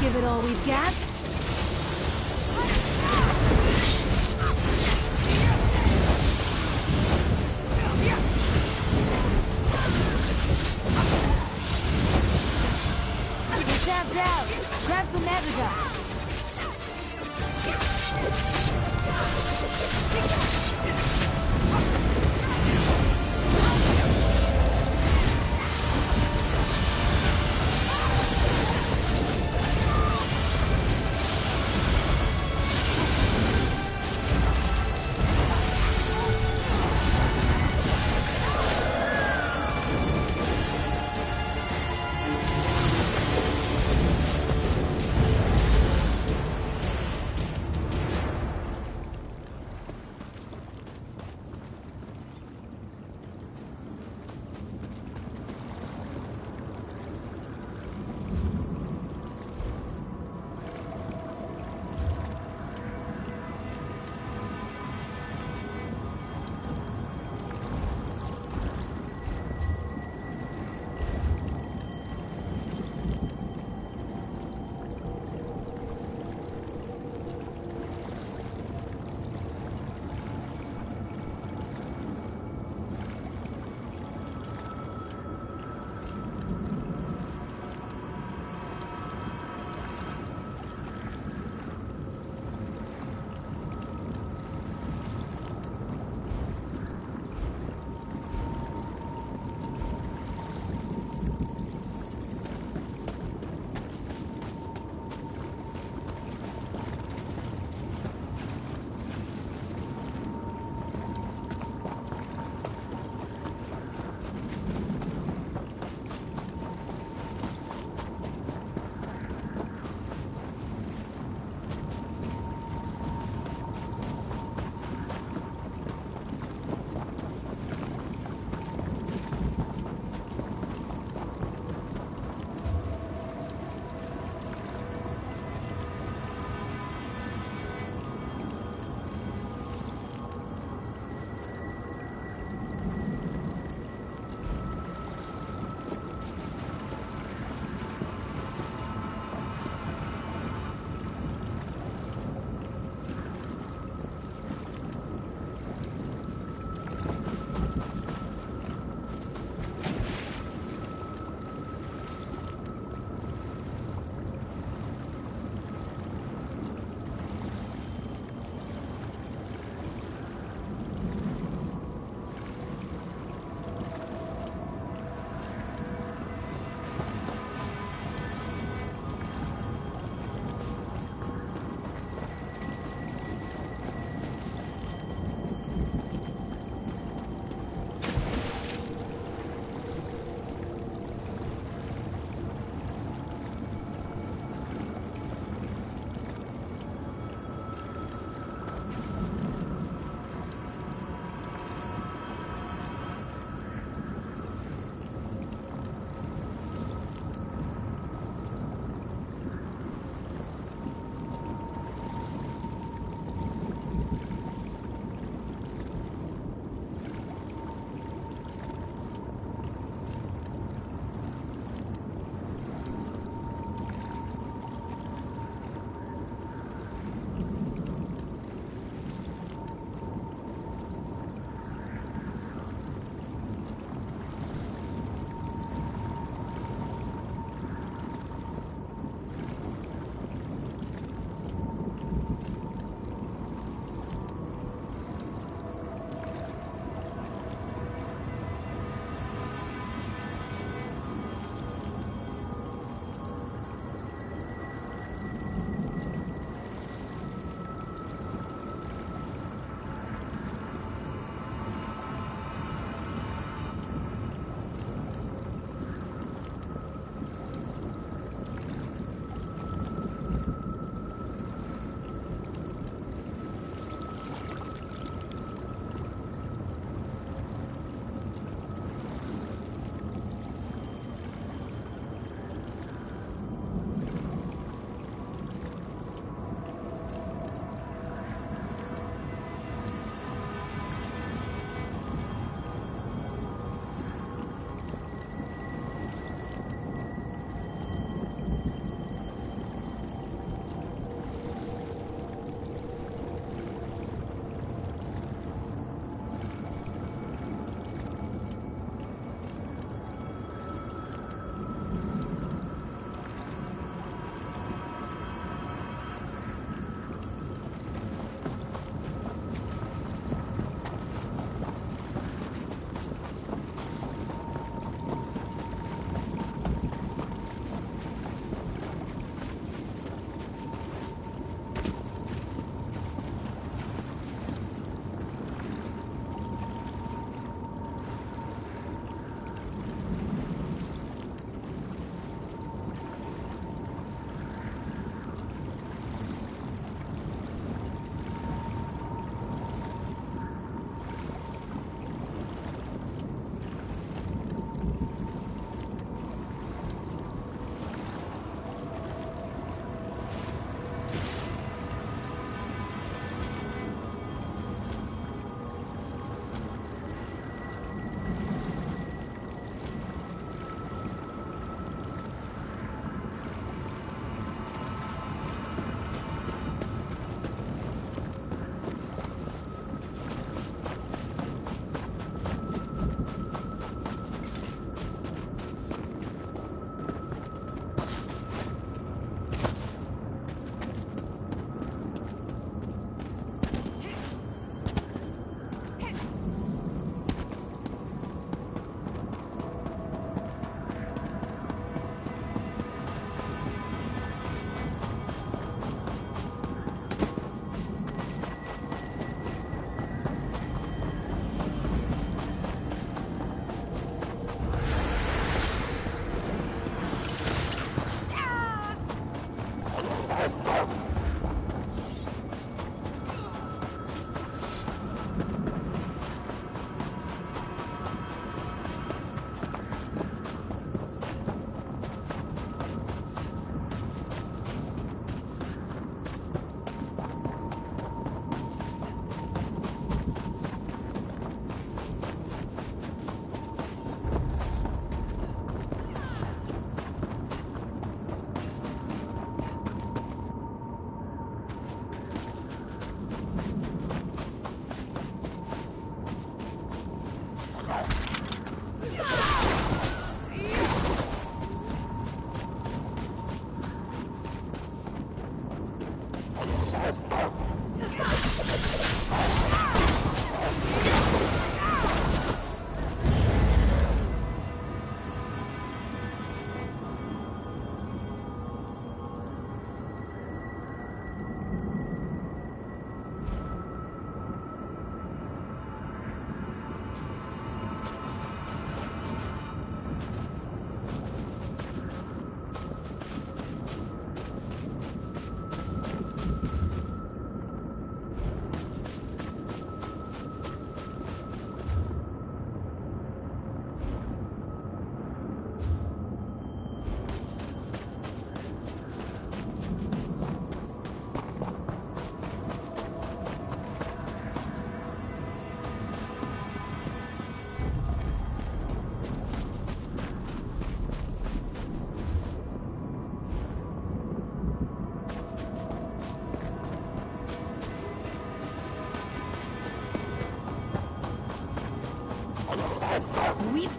give it all we've got. You're tapped out. Grab some Magica.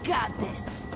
got this.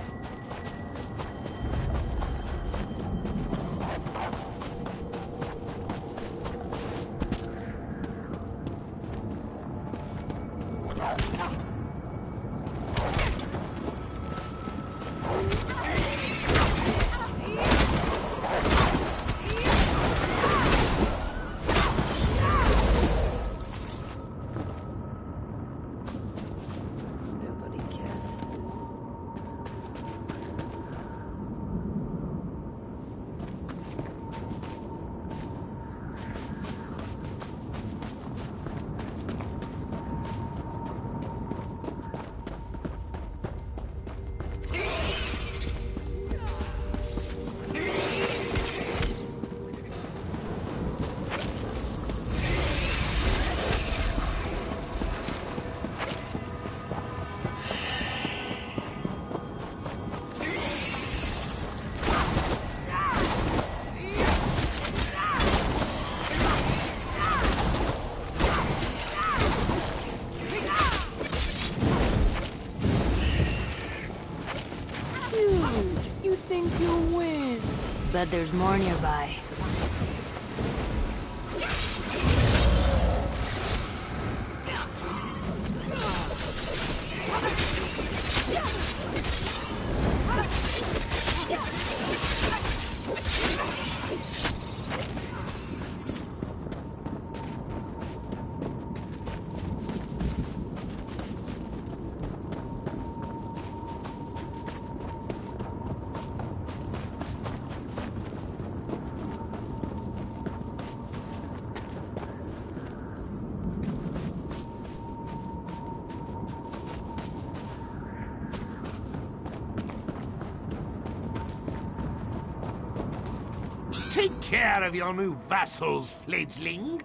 You think you'll win? Bet there's more nearby. Take care of your new vassals, fledgling.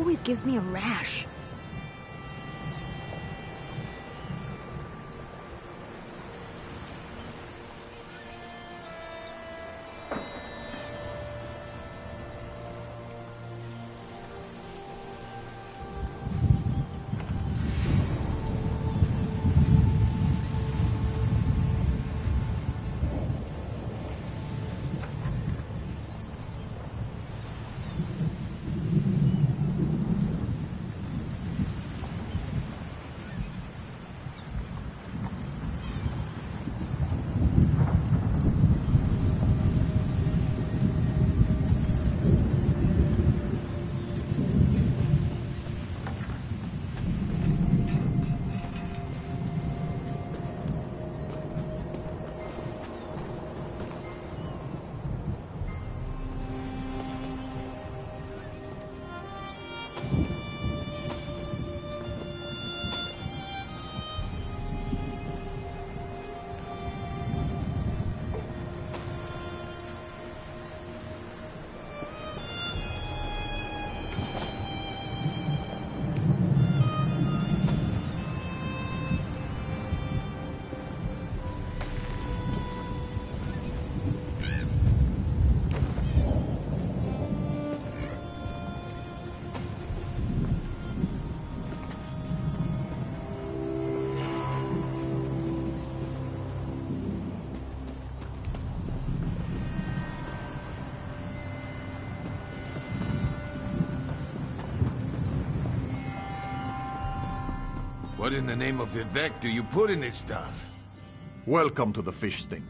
always gives me a rash. What in the name of Vivec do you put in this stuff? Welcome to the fish stink.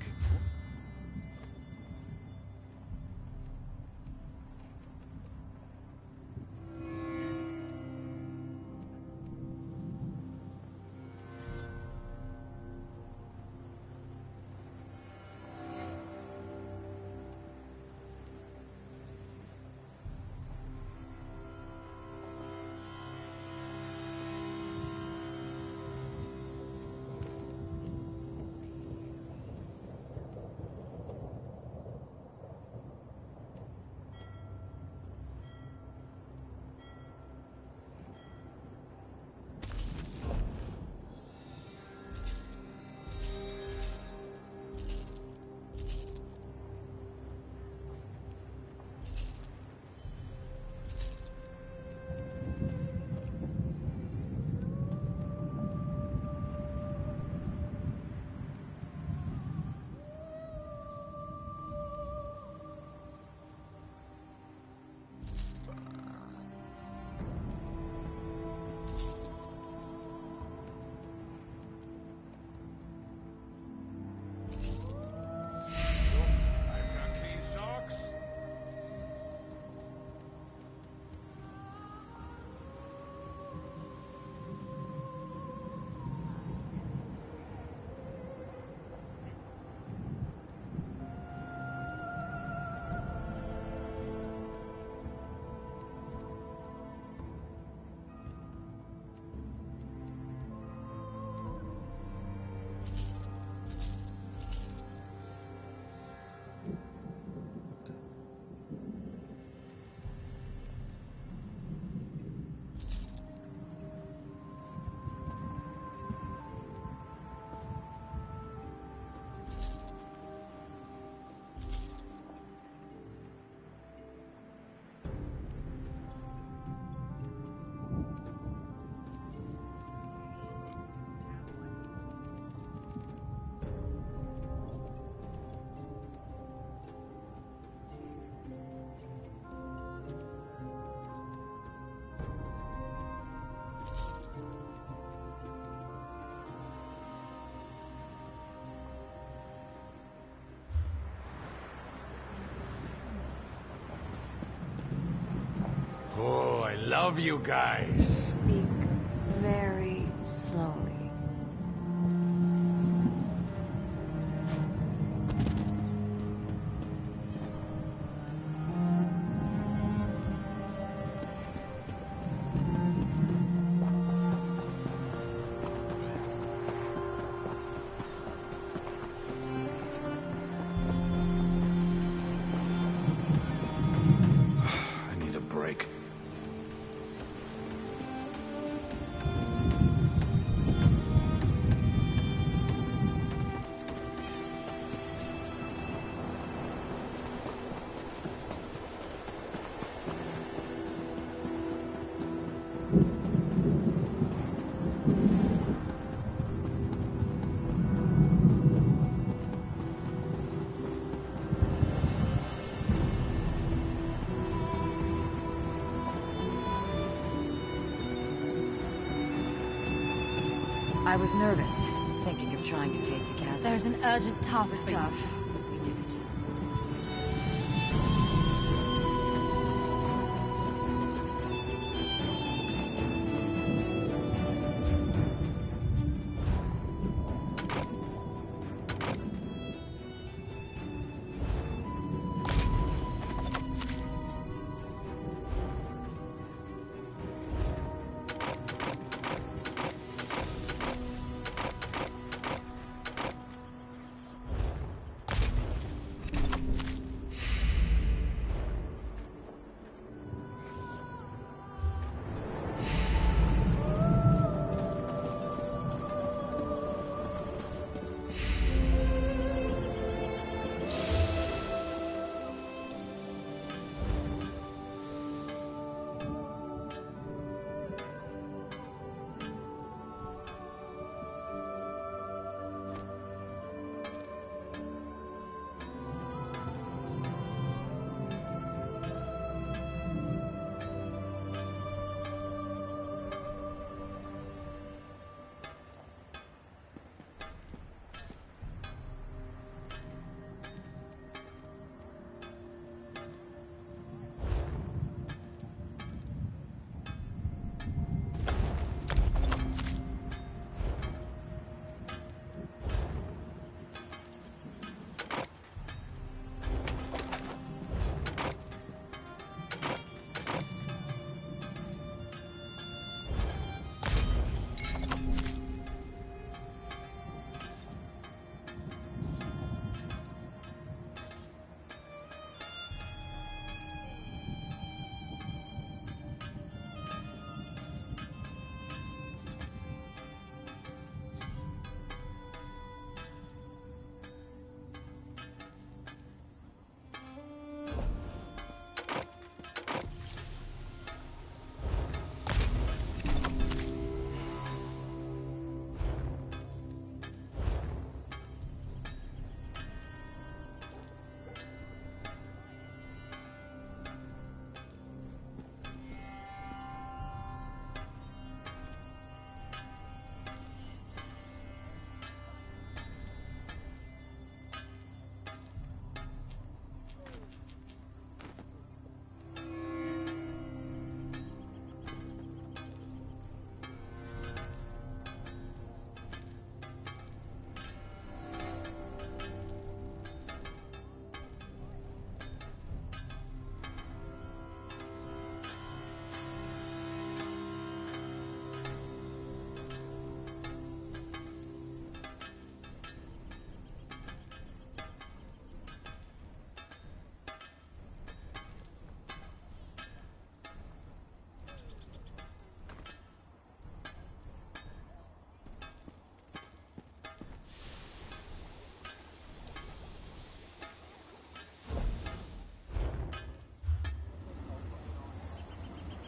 Oh, I love you guys. Speak very slowly. I was nervous, thinking of trying to take the chasm. There's an urgent task for you. Tough. We did it.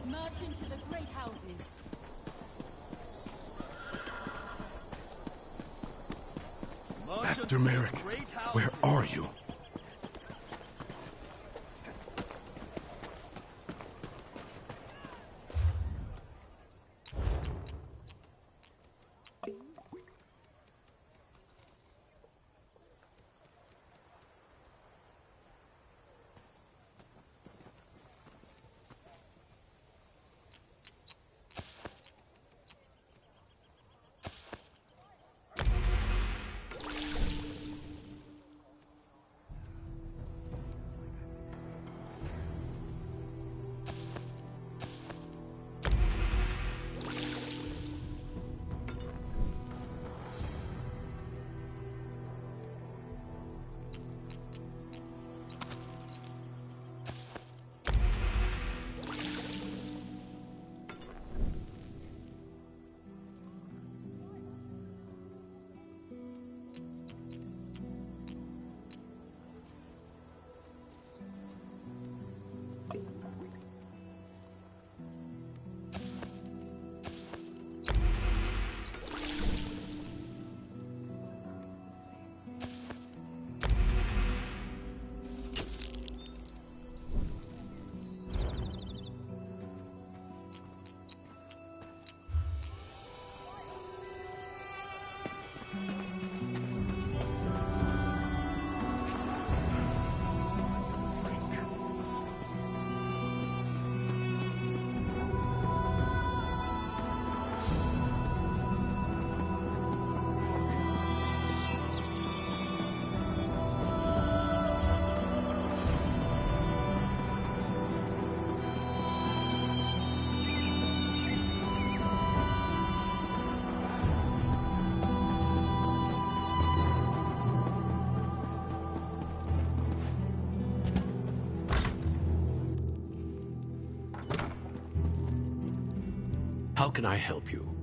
March into the great houses. Master Merrick, where are you? How can I help you?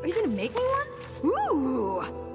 Are you gonna make me one? Ooh!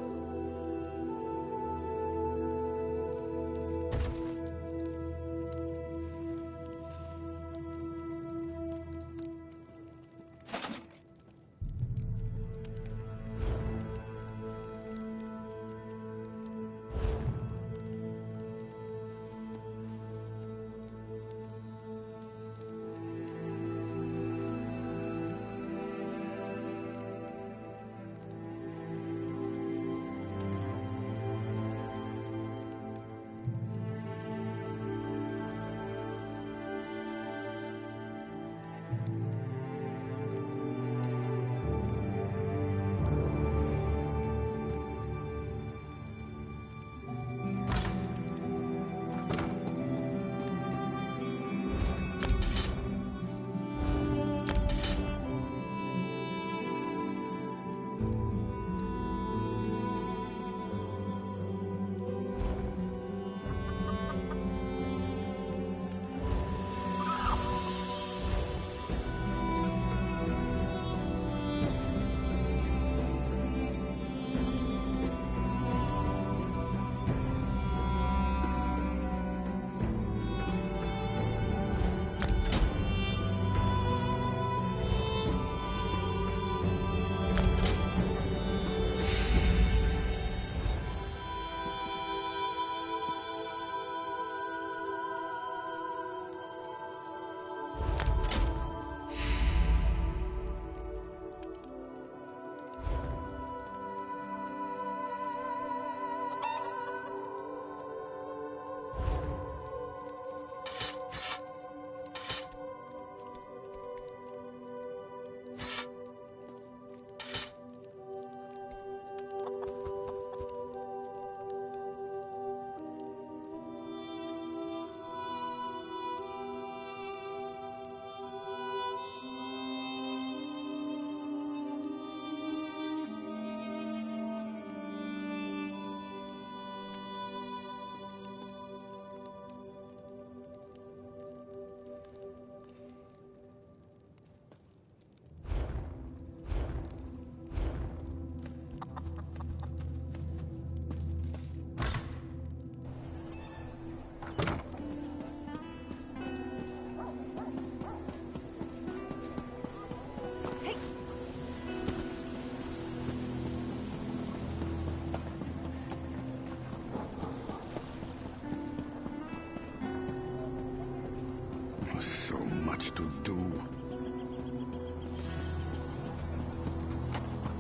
To do.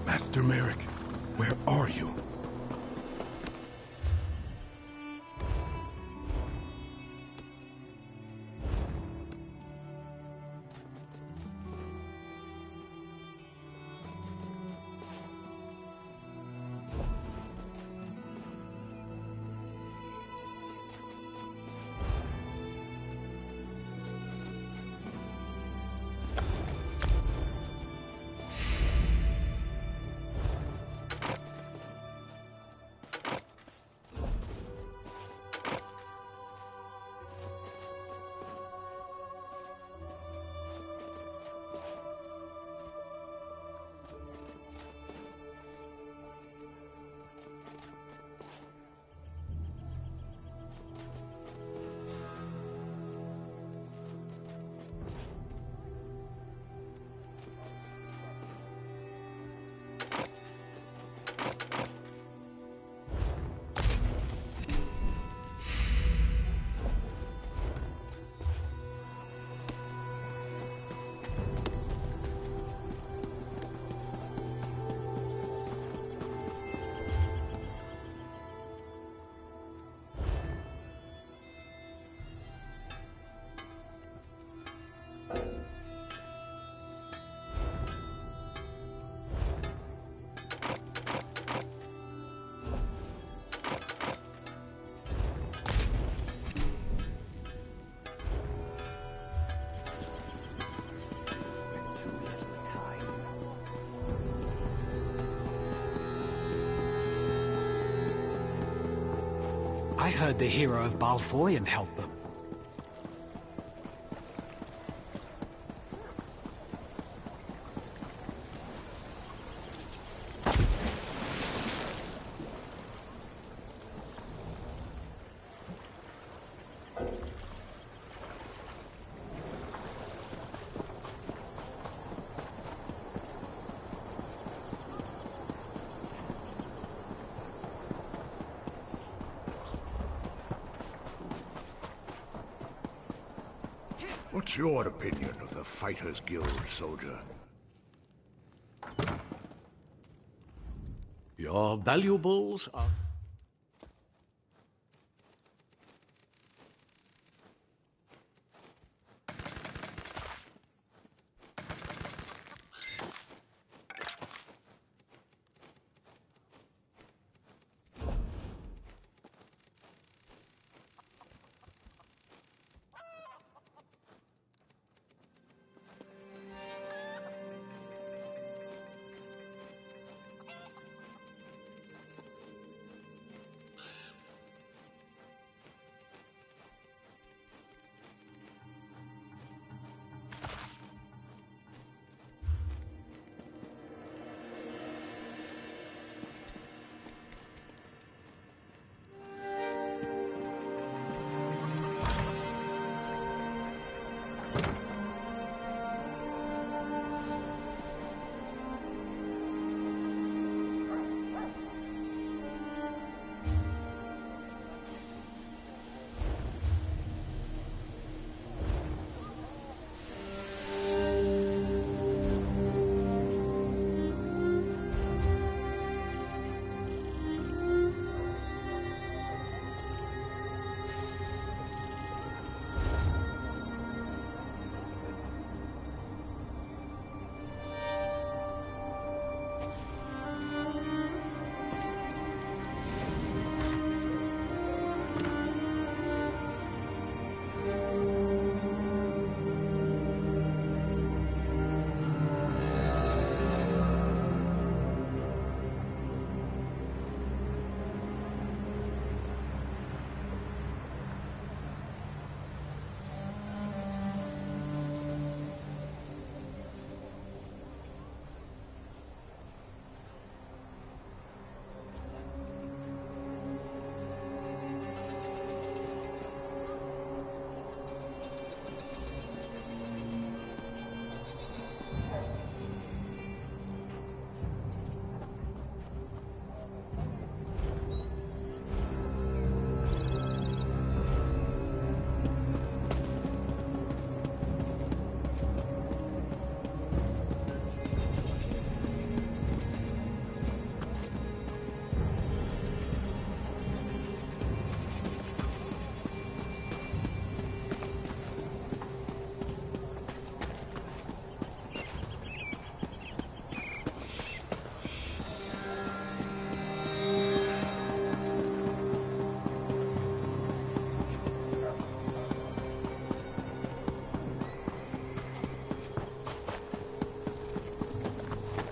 Master Merrick, where are you? I heard the hero of Balfoyan helped them. What's your opinion of the Fighters Guild, soldier? Your valuables are...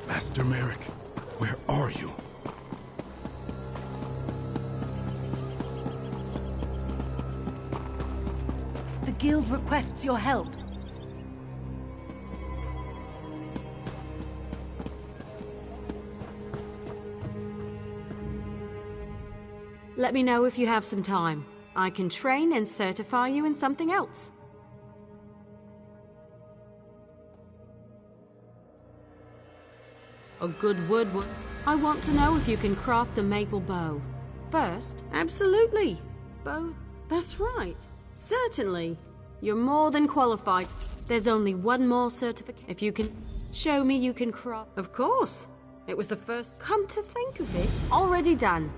Master Merrick, where are you? The guild requests your help. Let me know if you have some time. I can train and certify you in something else. A good wood would... I want to know if you can craft a maple bow. First, absolutely. Both? That's right. Certainly. You're more than qualified. There's only one more certificate. If you can show me you can craft... Of course. It was the first... Come to think of it. Already done.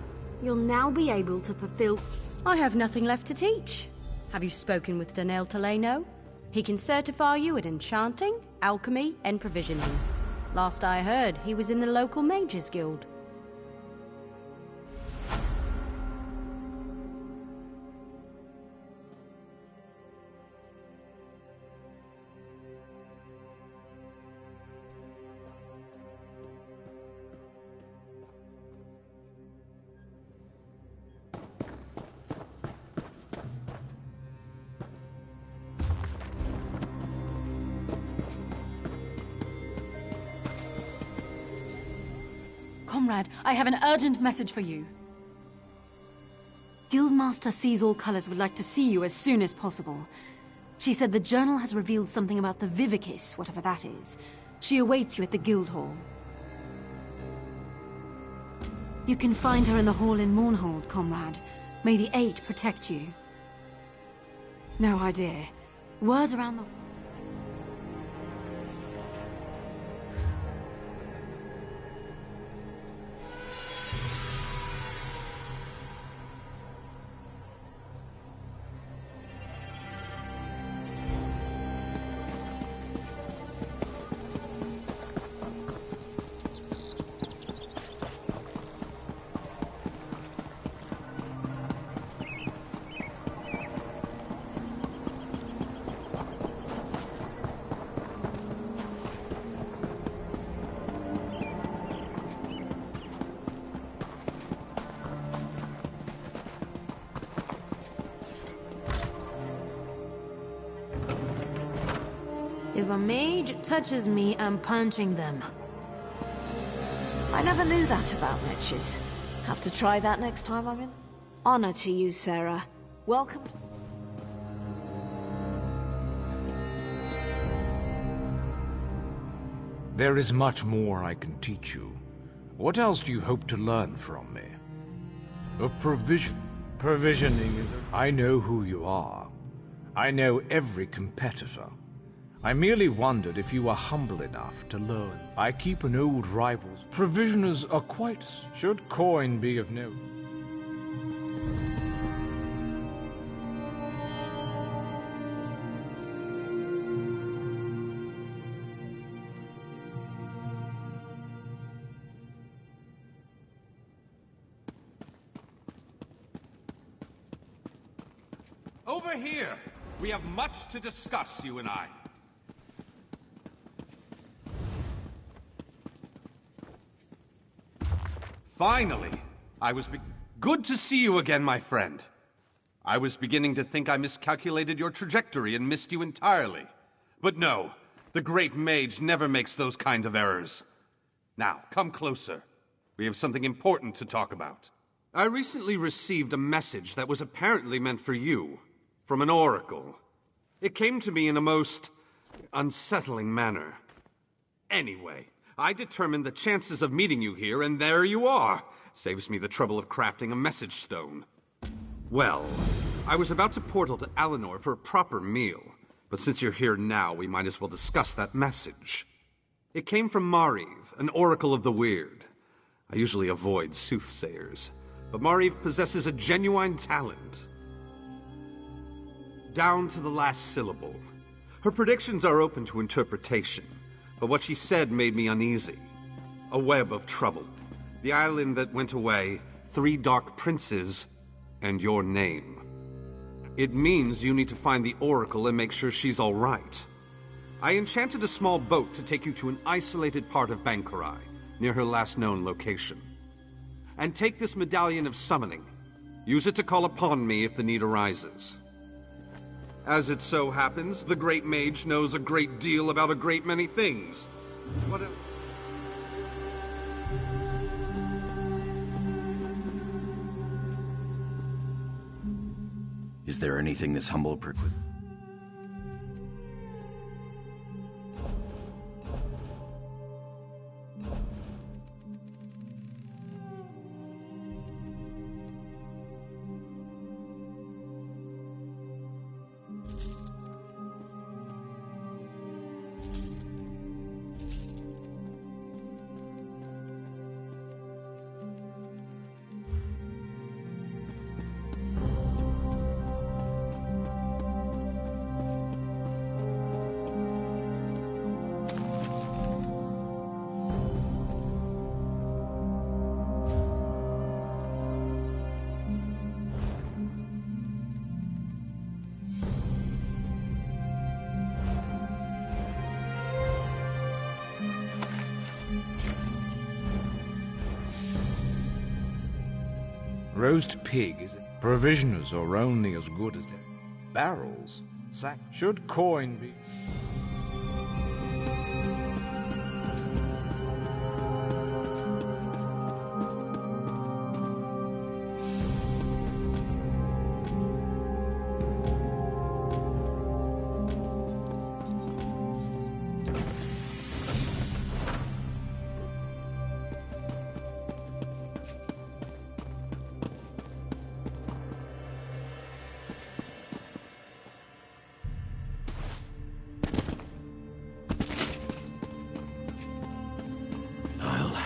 You'll now be able to fulfill... I have nothing left to teach. Have you spoken with Daniel Teleno? He can certify you at enchanting, alchemy, and provisioning. Last I heard, he was in the local Mages Guild. Comrade, I have an urgent message for you. Guildmaster Sees All Colors would like to see you as soon as possible. She said the journal has revealed something about the Vivicus, whatever that is. She awaits you at the Guild Hall. You can find her in the hall in Mournhold, Comrade. May the Eight protect you. No idea. Word around the... If a mage touches me, I'm punching them. I never knew that about leches. Have to try that next time I'm in. Honor to you, Sarah. Welcome. There is much more I can teach you. What else do you hope to learn from me? Provisioning is I know who you are. I know every competitor. I merely wondered if you were humble enough to learn. I keep an old rival's. Provisioners are quite... Should coin be of note. Over here! We have much to discuss, you and I. Finally! Good to see you again, my friend. I was beginning to think I miscalculated your trajectory and missed you entirely. But no, the Great Mage never makes those kind of errors. Now, come closer. We have something important to talk about. I recently received a message that was apparently meant for you, from an oracle. It came to me in a most unsettling manner. Anyway, I determined the chances of meeting you here, and there you are. Saves me the trouble of crafting a message stone. Well, I was about to portal to Alinor for a proper meal, but since you're here now, we might as well discuss that message. It came from Mariv, an oracle of the weird. I usually avoid soothsayers, but Mariv possesses a genuine talent. Down to the last syllable. Her predictions are open to interpretation, but what she said made me uneasy. A web of trouble. The island that went away, 3 dark princes, and your name. It means you need to find the oracle and make sure she's all right. I enchanted a small boat to take you to an isolated part of Bankarai, near her last known location. And take this medallion of summoning. Use it to call upon me if the need arises. As it so happens, the Great Mage knows a great deal about a great many things. What a... Is there anything this humble perquisite? Roast pig, is it? Provisioners are only as good as their barrels. Sack should coin be...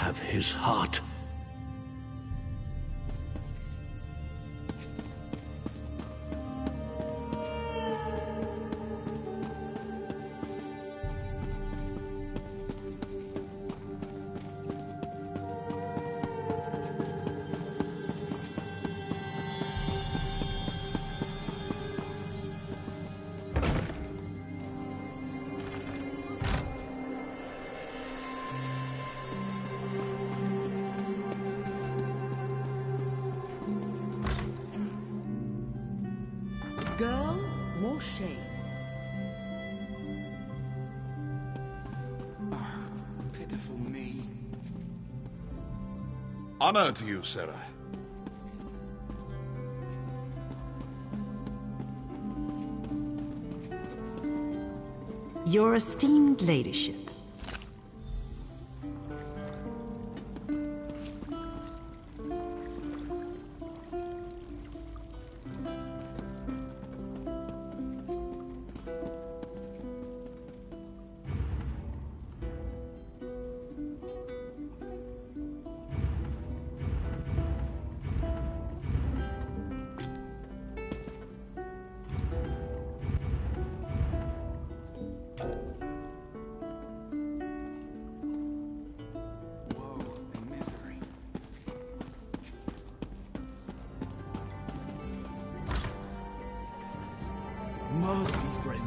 have his heart. Girl, more shame. Pitiful me. Honor to you, Sarah. Your esteemed ladyship. Mercy, friend.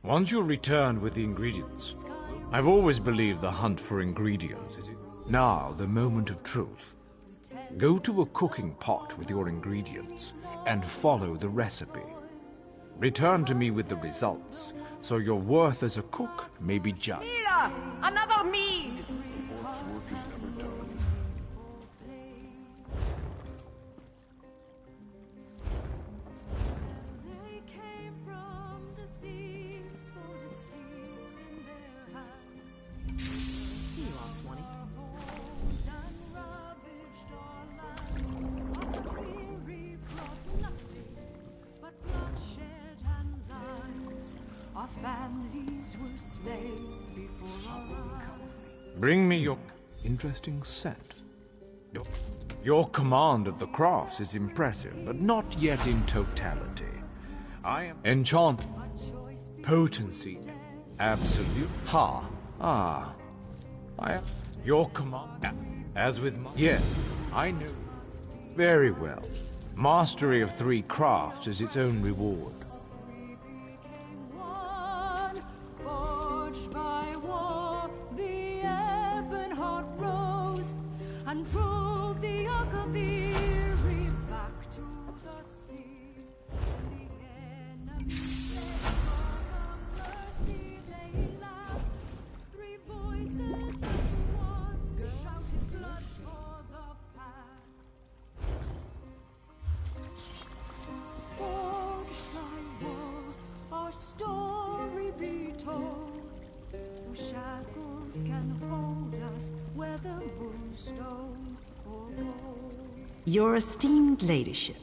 Once you're returned with the ingredients, I've always believed the hunt for ingredients. Now, the moment of truth. Go to a cooking pot with your ingredients and follow the recipe. Return to me with the results, so your worth as a cook may be judged. Mira! Another mead! Bring me your interesting scent. Your command of the crafts is impressive, but not yet in totality. I am enchant, potency, absolute. Your command, as with my. Yes, I know. Very well. Mastery of 3 crafts is its own reward. And drove the Akaviri back to the sea. The enemy fled for the mercy they laughed. 3 voices as one shouted blood for the pact. Forged by war, our story be told. No shackles can hold us where the moonstone Your esteemed ladyship.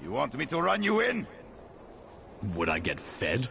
You want me to run you in? Would I get fed?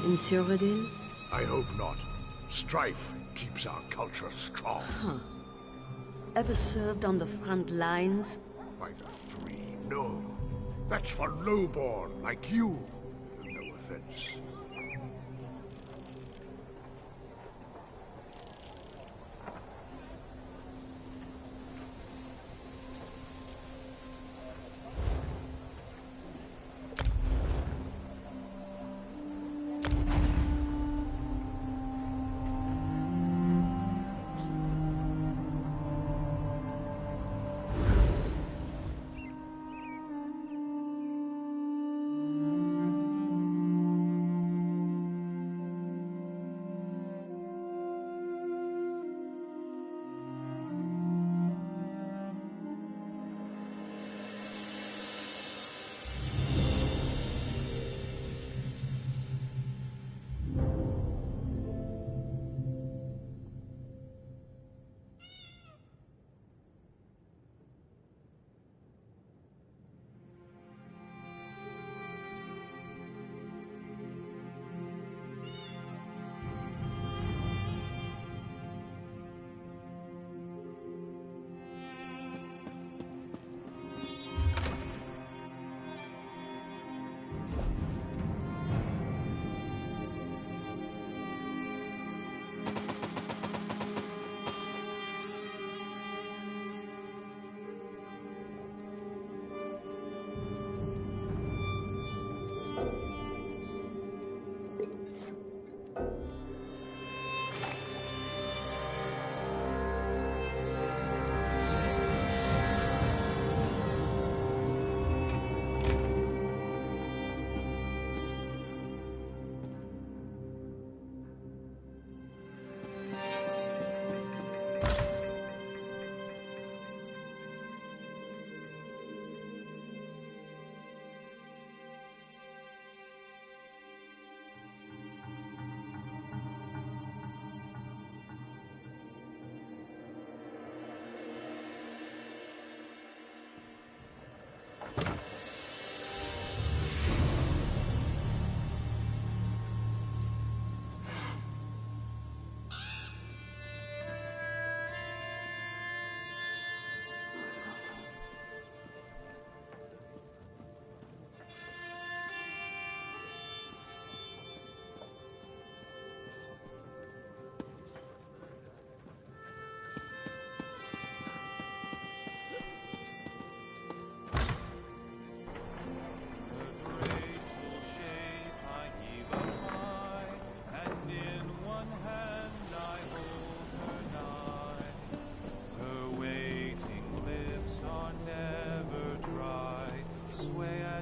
In Cyrodiil? I hope not. Strife keeps our culture strong. Huh. Ever served on the front lines? By the three, no. That's for lowborn like you. No offense.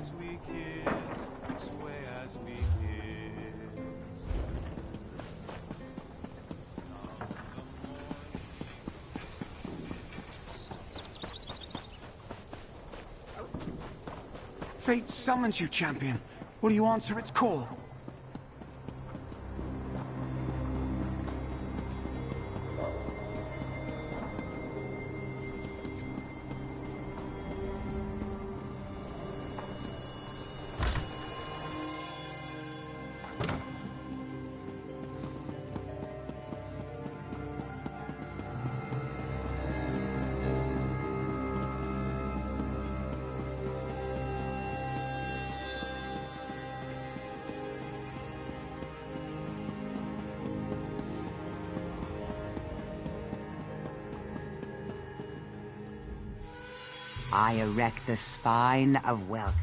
as we kiss, sway as we kiss. Fate summons you, champion. Will you answer its call? I erect the spine of welcome.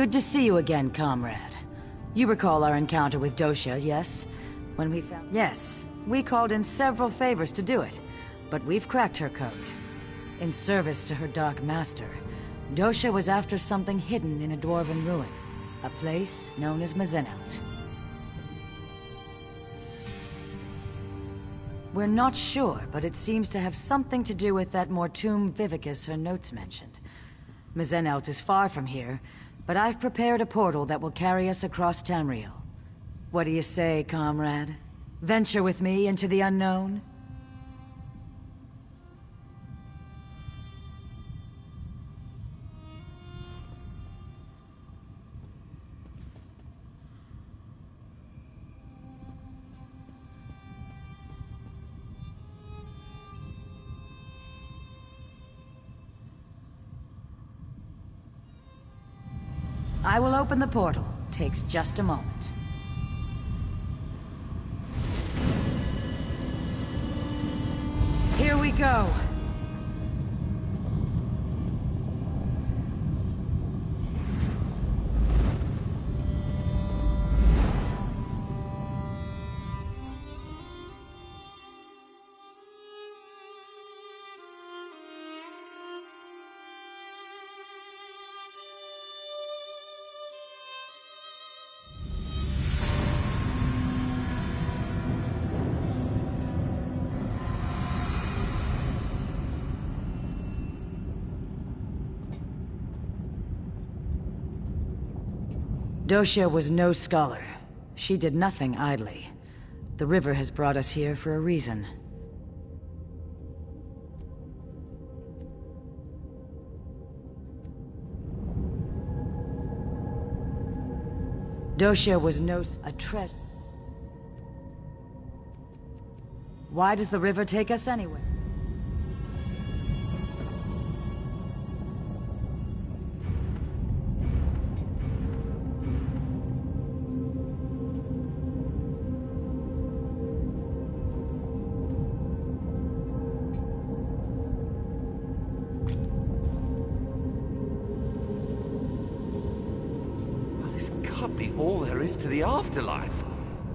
Good to see you again, comrade. You recall our encounter with Dosha, yes? When we found... Yes, we called in several favors to do it, but we've cracked her code. In service to her Dark Master, Dosha was after something hidden in a dwarven ruin, a place known as Mazenelt. We're not sure, but it seems to have something to do with that Mortum Vivicus her notes mentioned. Mazenelt is far from here, but I've prepared a portal that will carry us across Tamriel. What do you say, comrade? Venture with me into the unknown? I will open the portal. Takes just a moment. Here we go. Dosha was no scholar. She did nothing idly. The river has brought us here for a reason. Dosha was a treasure. Why does the river take us anywhere? Can't be all there is to the afterlife.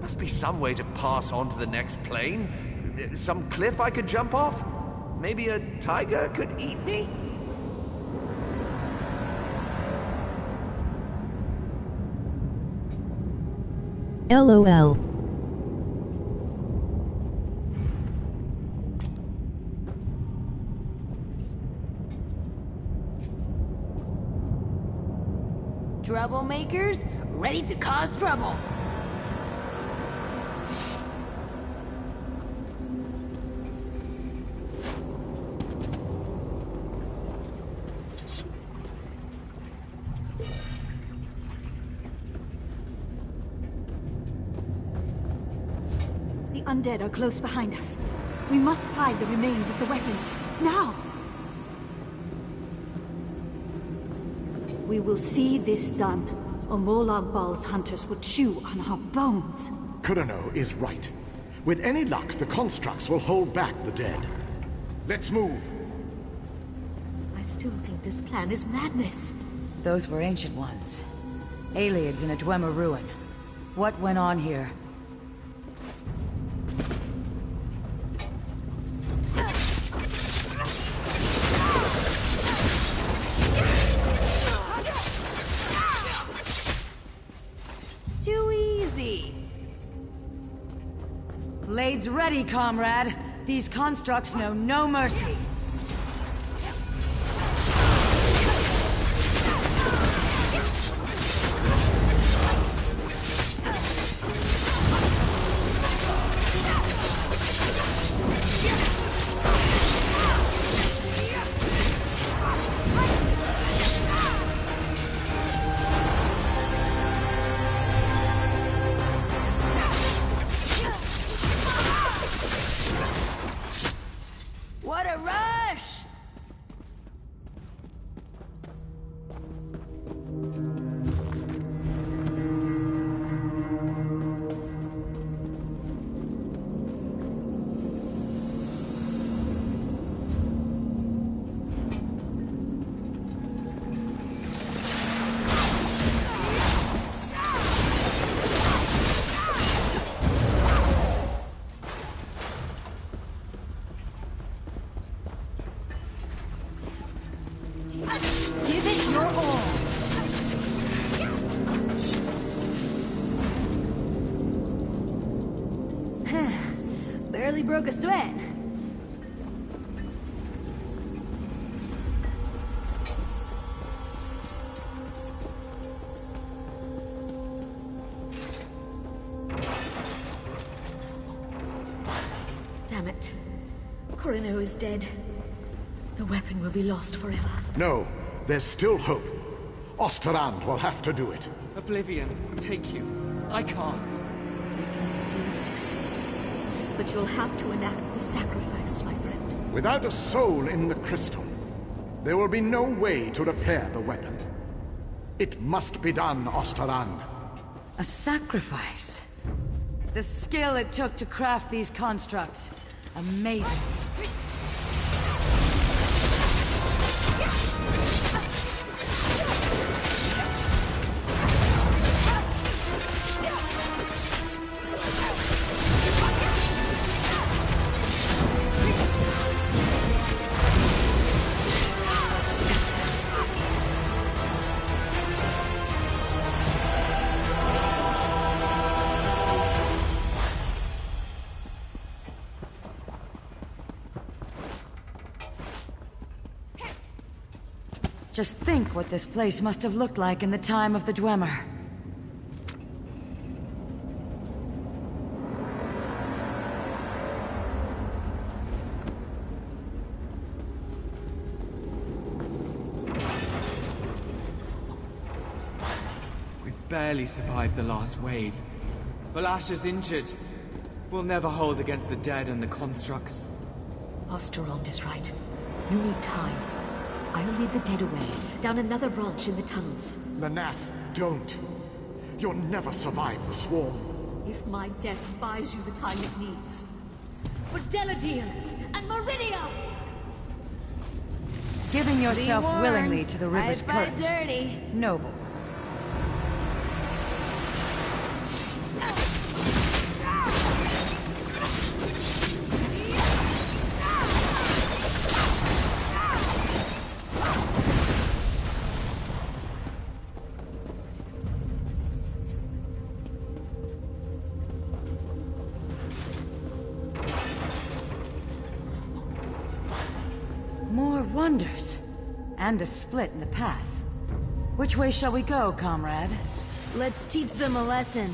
Must be some way to pass on to the next plane. Some cliff I could jump off? Maybe a tiger could eat me? LOL. Troublemakers, ready to cause trouble. The undead are close behind us. We must hide the remains of the weapon. Now! We will see this done, or Molag Bal's hunters will chew on our bones. Kurano is right. With any luck, the constructs will hold back the dead. Let's move. I still think this plan is madness. Those were ancient ones. Aliens in a Dwemer ruin. What went on here? Too easy. Blades ready, comrade. These constructs know no mercy. What a ride! broke a sweat. Damn it. Corino is dead. The weapon will be lost forever. No, there's still hope. Osterrand will have to do it. Oblivion, take you. I can't. You can still succeed. But you'll have to enact the sacrifice, my friend. Without a soul in the crystal, there will be no way to repair the weapon. It must be done, Osterrand. A sacrifice? The skill it took to craft these constructs. Amazing. Just think what this place must have looked like in the time of the Dwemer. We barely survived the last wave. Valasha's injured. We'll never hold against the dead and the constructs. Osterrand is right. You need time. I'll lead the dead away, down another branch in the tunnels. Lanath, don't. You'll never survive the swarm. If my death buys you the time it needs. For Deladil and Meridia! Giving yourself Be warned, willingly to the river's I fight curse. dirty. Noble. More wonders. And a split in the path. Which way shall we go, comrade? Let's teach them a lesson.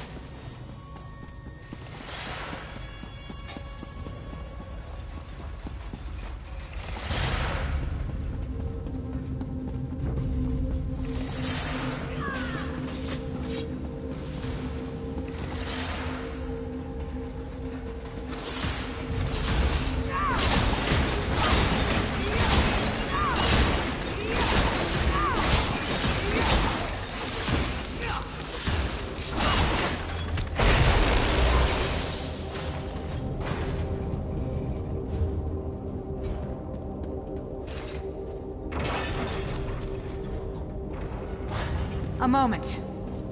A moment.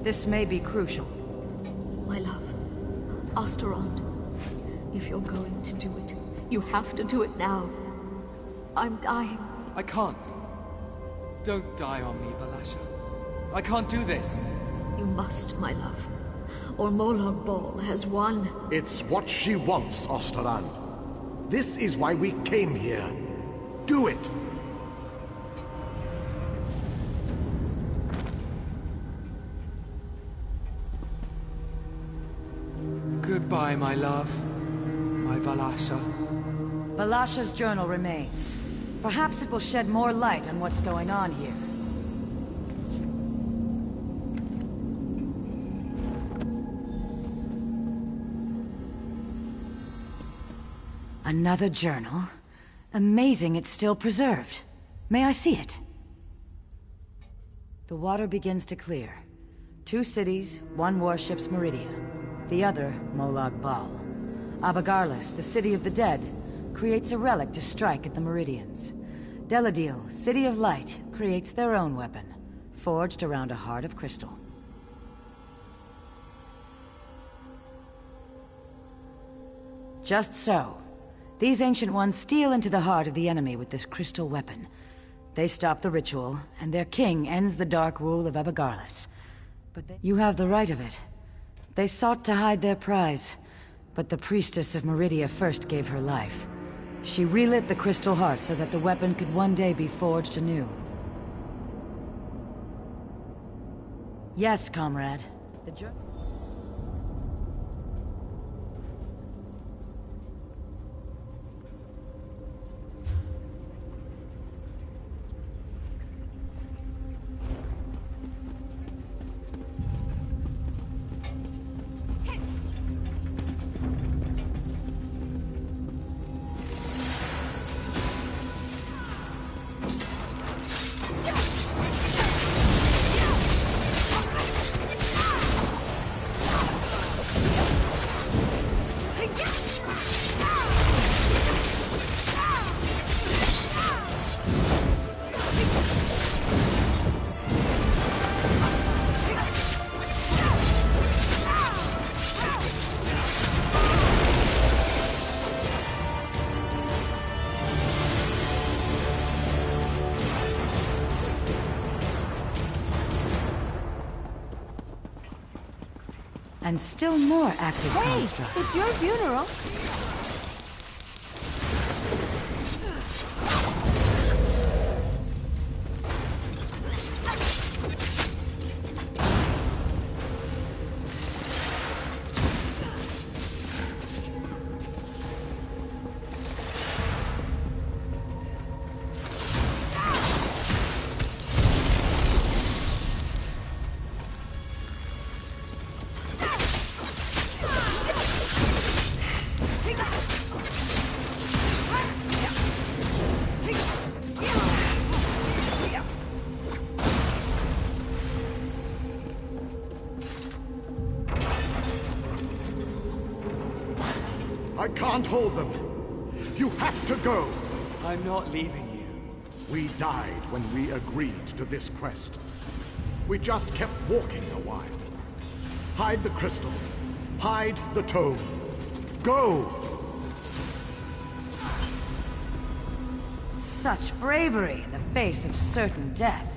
This may be crucial. My love, Osterrand, if you're going to do it, you have to do it now. I'm dying. I can't. Don't die on me, Valasha. I can't do this. You must, my love. Or Molag Bal has won. It's what she wants, Osterrand. This is why we came here. Do it! Goodbye, my love. My Valasha. Valasha's journal remains. Perhaps it will shed more light on what's going on here. Another journal? Amazing it's still preserved. May I see it? The water begins to clear. 2 cities, 1 warship's Meridia. The other, Molag Bal. Abagarlis, the city of the dead, creates a relic to strike at the Meridians. Deladil, City of Light, creates their own weapon, forged around a heart of crystal. Just so. These Ancient Ones steal into the heart of the enemy with this crystal weapon. They stop the ritual, and their king ends the dark rule of Abagarlis. But you have the right of it. They sought to hide their prize, But the Priestess of Meridia first gave her life. She relit the Crystal Heart so that the weapon could one day be forged anew. Yes, comrade. The and still more active constructs. It's your funeral. I can't hold them. You have to go. I'm not leaving you. We died when we agreed to this quest. We just kept walking a while. Hide the crystal. Hide the tome. Go! Such bravery in the face of certain death.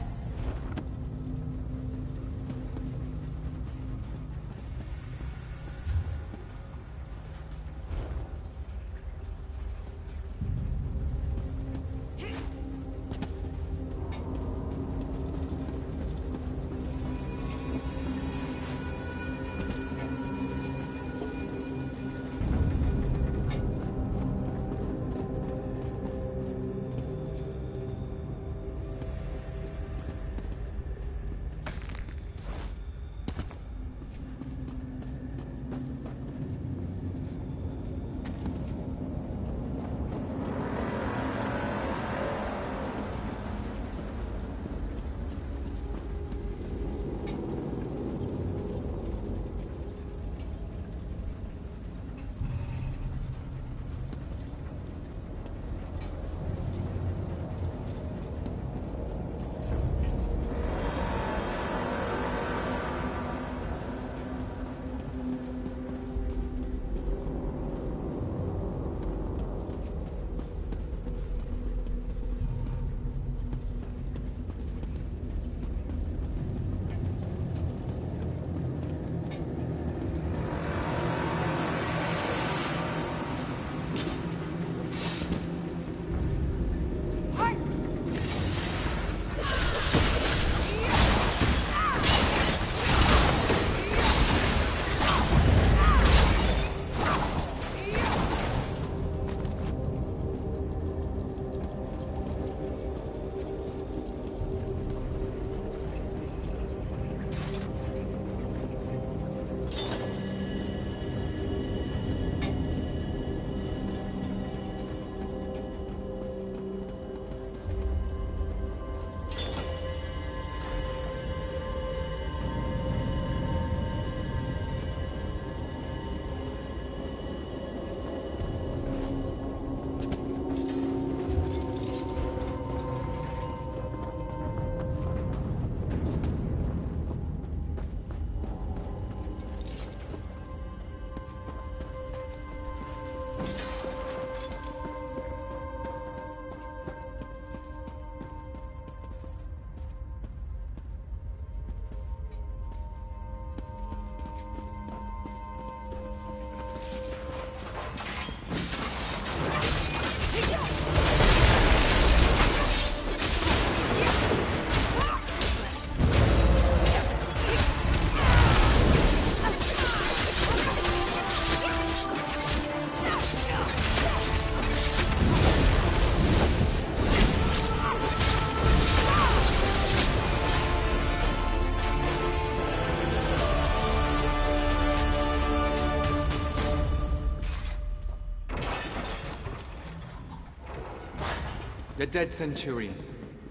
The dead Centurion.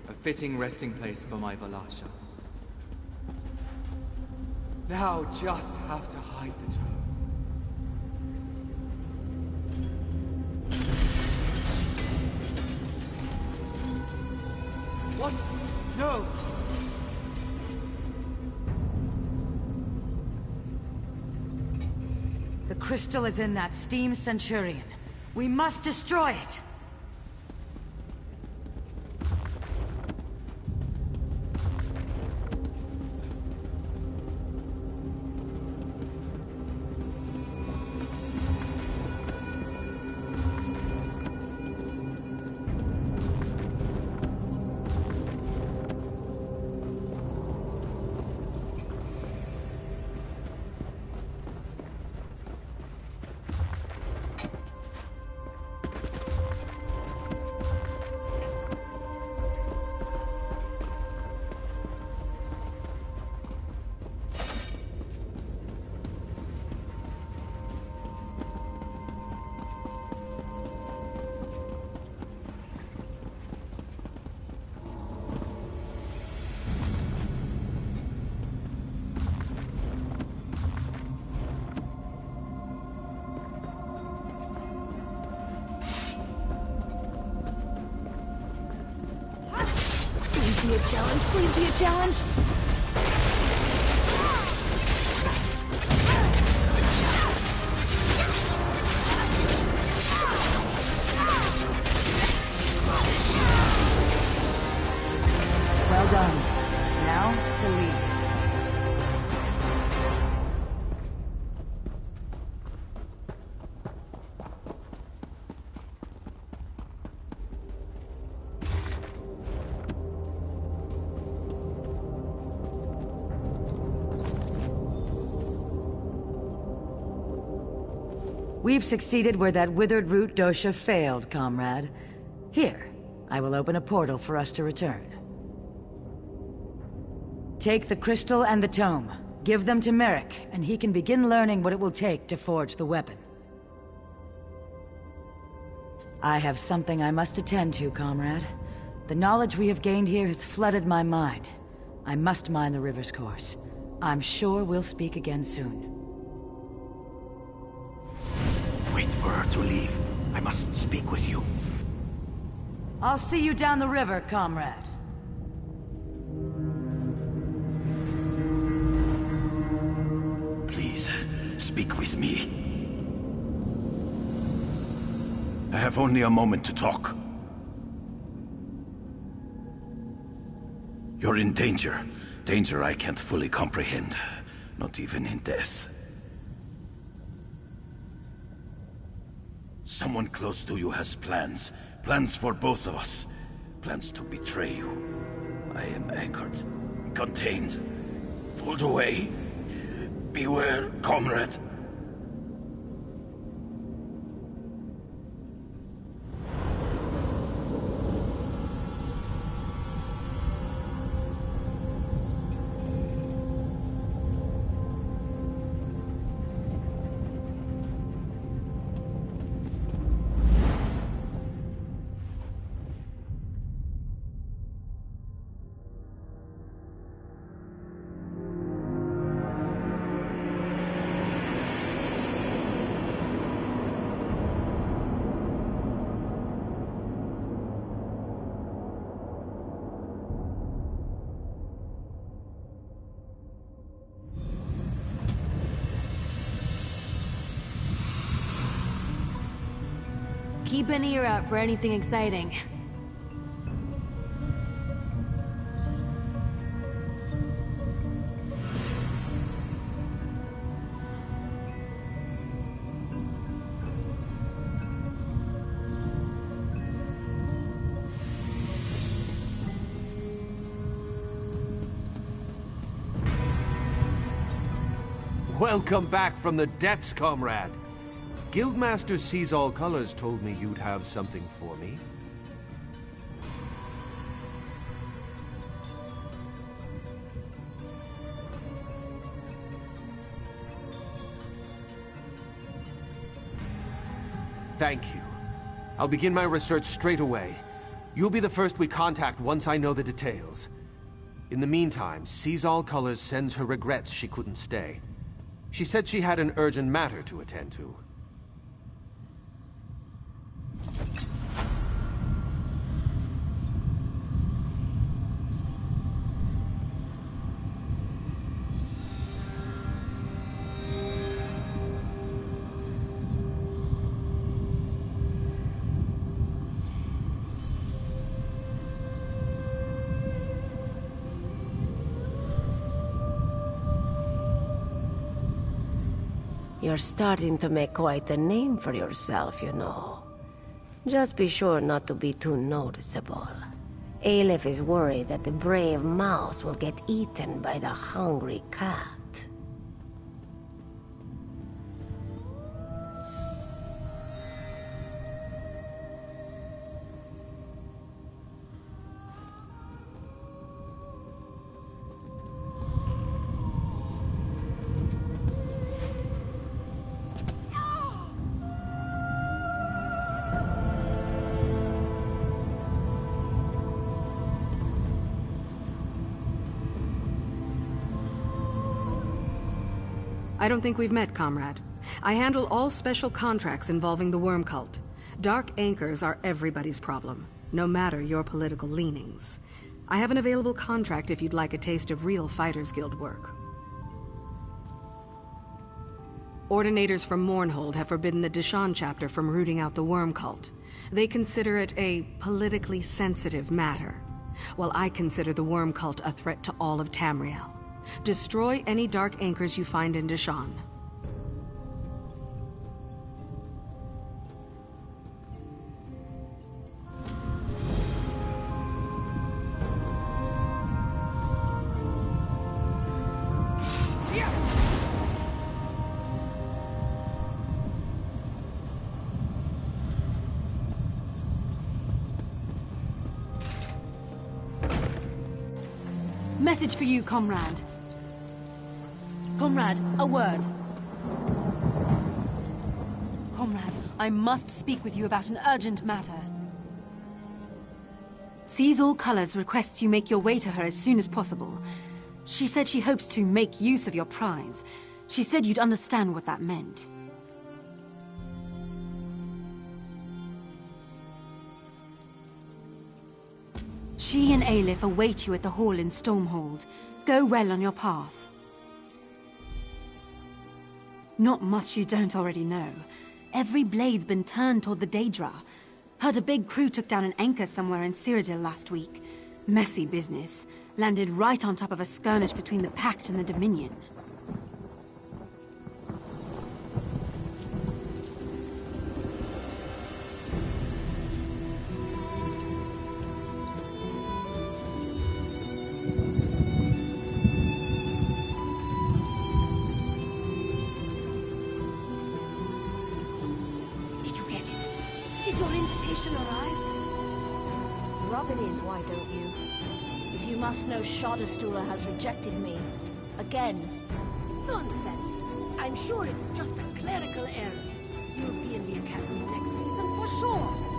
A fitting resting place for my Valasha. Now just have to hide the tome. What? No! The crystal is in that steam Centurion. We must destroy it! Please be a challenge, please be a challenge! Well done. Now to leave this place. We've succeeded where that withered root dosha failed, comrade. Here, I will open a portal for us to return. Take the crystal and the tome. Give them to Merrick, and he can begin learning what it will take to forge the weapon. I have something I must attend to, comrade. The knowledge we have gained here has flooded my mind. I must mind the river's course. I'm sure we'll speak again soon. Wait for her to leave. I must speak with you. I'll see you down the river, comrade. Please, speak with me. I have only a moment to talk. You're in danger. Danger I can't fully comprehend. Not even in death. Someone close to you has plans. Plans for both of us. Plans to betray you. I am anchored. Contained. Pulled away. Beware, comrade. Keep an ear out for anything exciting. Welcome back from the depths, comrade. Guildmaster Sees All Colors told me you'd have something for me. Thank you. I'll begin my research straight away. You'll be the first we contact once I know the details. In the meantime, Sees All Colors sends her regrets she couldn't stay. She said she had an urgent matter to attend to. You're starting to make quite a name for yourself, you know. Just be sure not to be too noticeable. Aleph is worried that the brave mouse will get eaten by the hungry cat. I don't think we've met, comrade. I handle all special contracts involving the Worm Cult. Dark anchors are everybody's problem, no matter your political leanings. I have an available contract if you'd like a taste of real Fighters Guild work. Ordinators from Mournhold have forbidden the Deshawn chapter from rooting out the Worm Cult. They consider it a politically sensitive matter, while I consider the Worm Cult a threat to all of Tamriel. Destroy any dark anchors you find in Deshawn. Message for you, comrade. Comrade, a word. Comrade, I must speak with you about an urgent matter. Sees All Colors requests you make your way to her as soon as possible. She said she hopes to make use of your prize. She said you'd understand what that meant. She and Aleph await you at the hall in Stormhold. Go well on your path. Not much you don't already know. Every blade's been turned toward the Daedra. Heard a big crew took down an anchor somewhere in Cyrodiil last week. Messy business. Landed right on top of a skirmish between the Pact and the Dominion. Rub it in, why don't you? If you must know, Shadowstula has rejected me. Again. Nonsense. I'm sure it's just a clerical error. You'll be in the Academy next season for sure.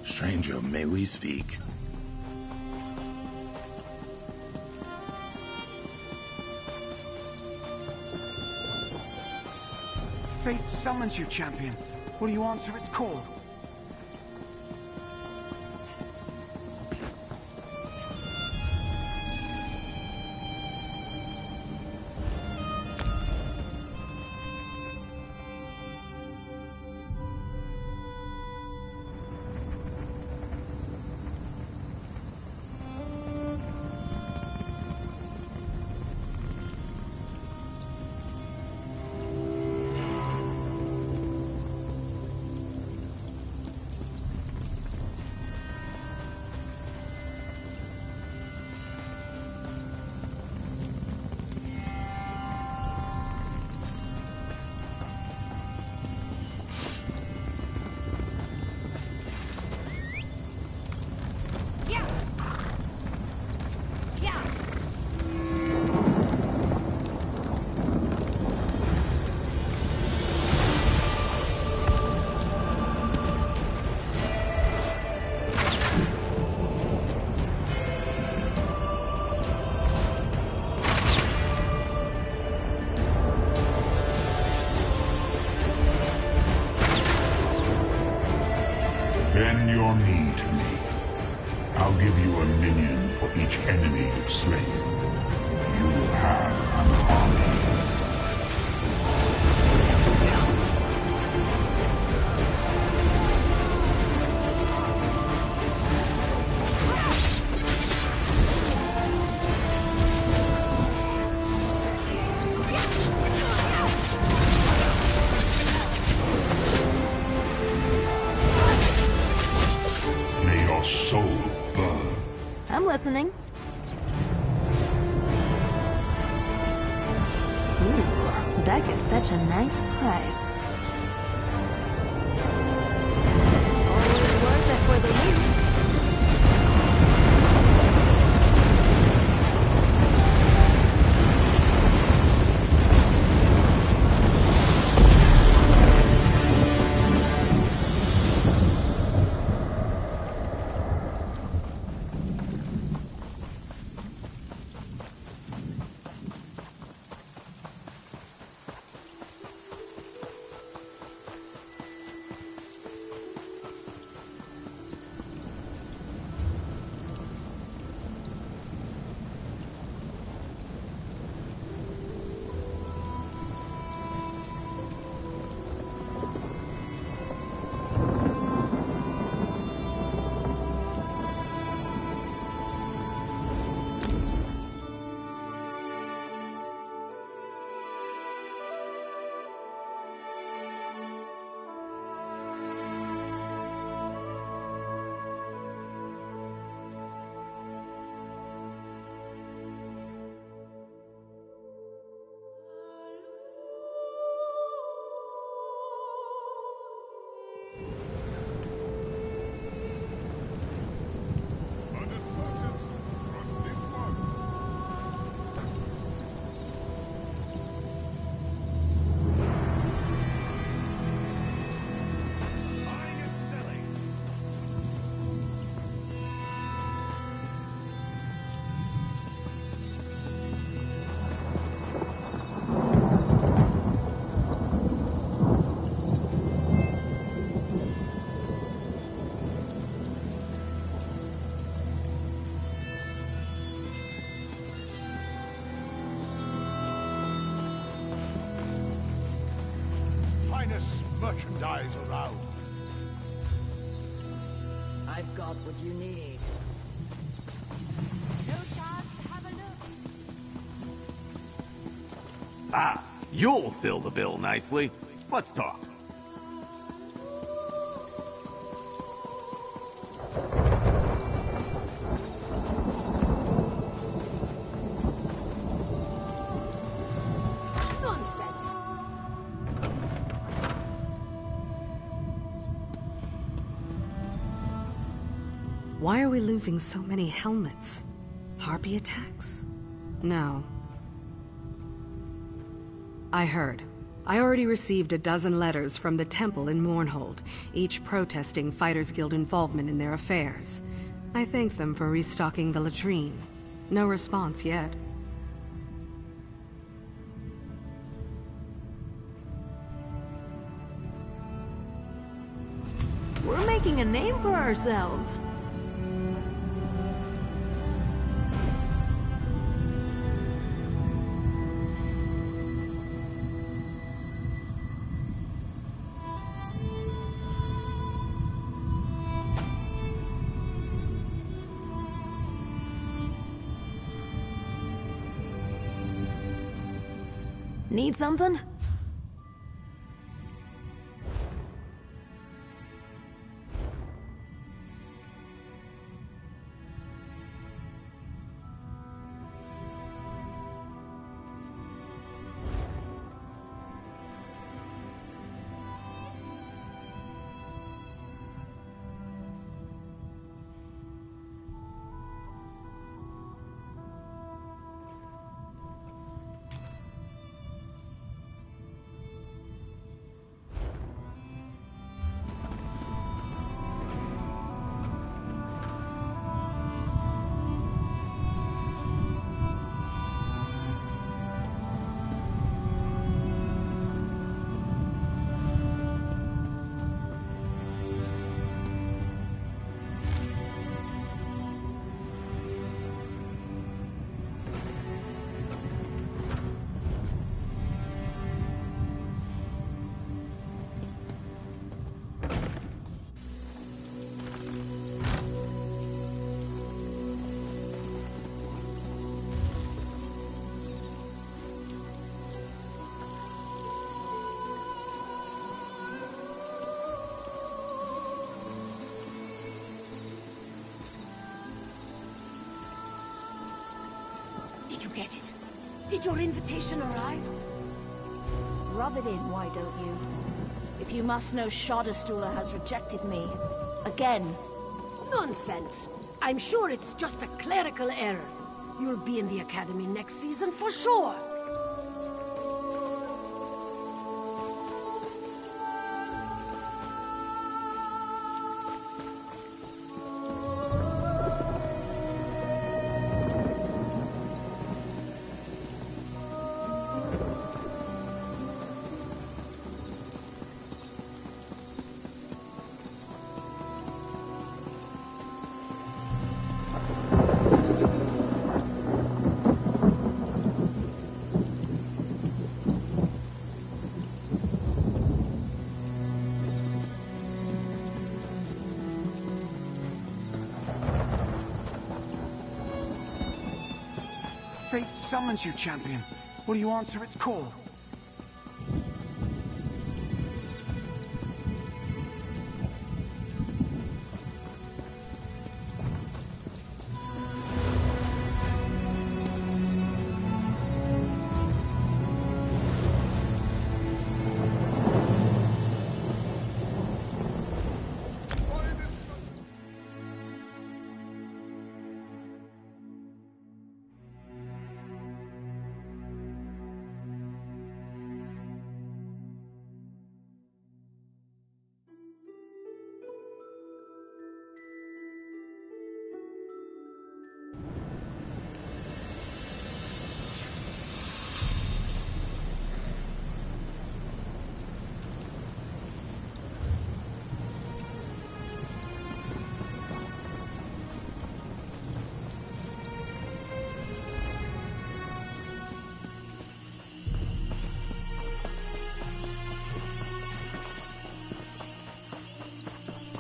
Stranger, may we speak? Fate summons you, champion. Will you answer its call? Bend your knee to me. I'll give you a minion for each enemy you've slain. You will have an army. Soul burn. I'm listening. Ooh, that could fetch a nice price. Always worth it for the lease. Merchandise around. I've got what you need. No charge to have a look. Ah, you'll fill the bill nicely. Let's talk. Nonsense. Why are we losing so many helmets? Harpy attacks? No. I heard. I already received 12 letters from the temple in Mournhold, each protesting Fighters Guild involvement in their affairs. I thanked them for restocking the latrine. No response yet. making a name for ourselves. Need something? Did you get it? Did your invitation arrive? Rub it in, why don't you? If you must know, Shadowstula has rejected me. Again. Nonsense! I'm sure it's just a clerical error. You'll be in the Academy next season for sure! Fate summons you, champion. Will you answer its call?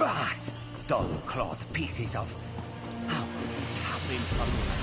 Bah! Dull-clawed pieces of... How could this happen from...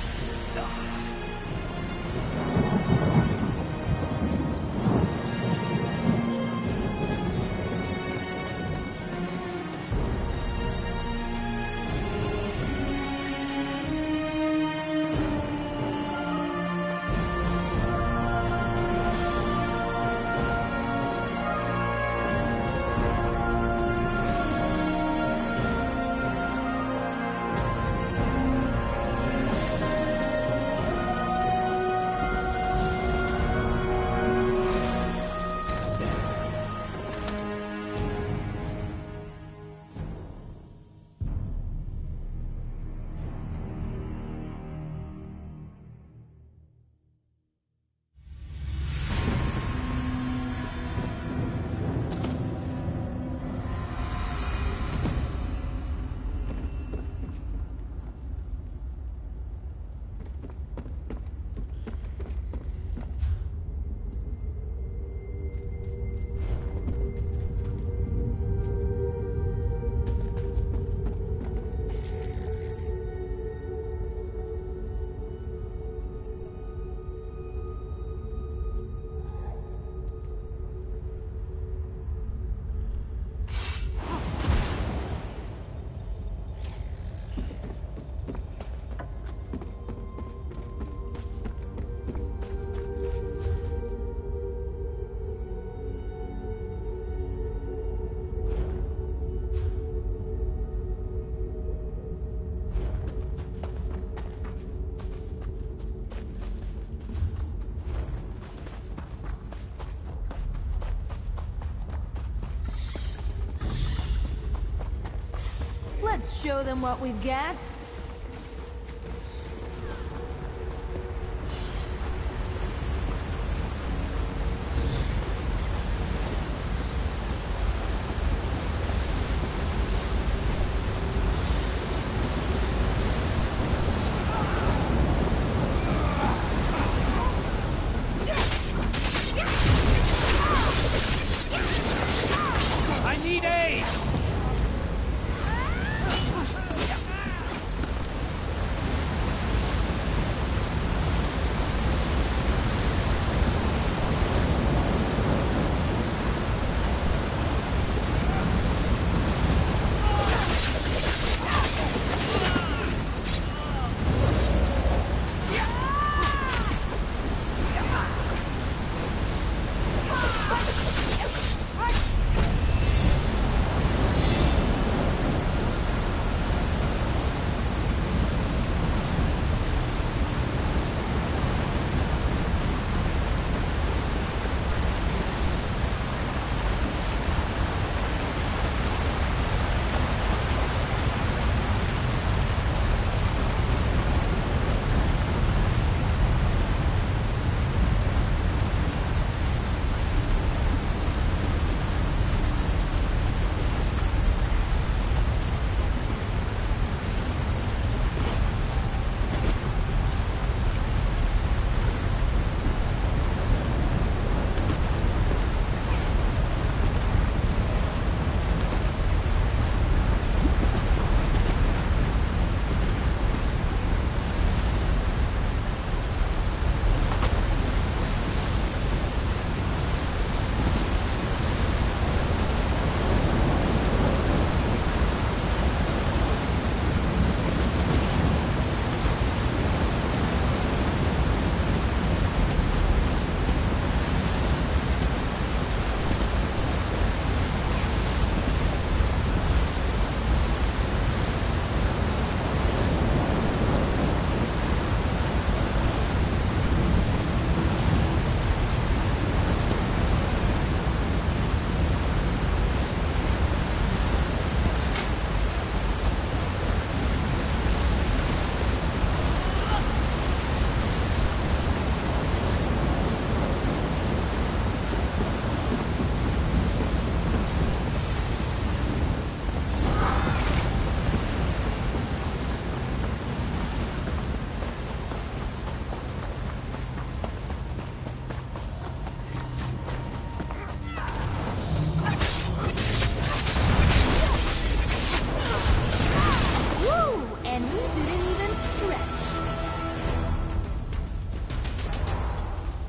show them what we've got? I need aid!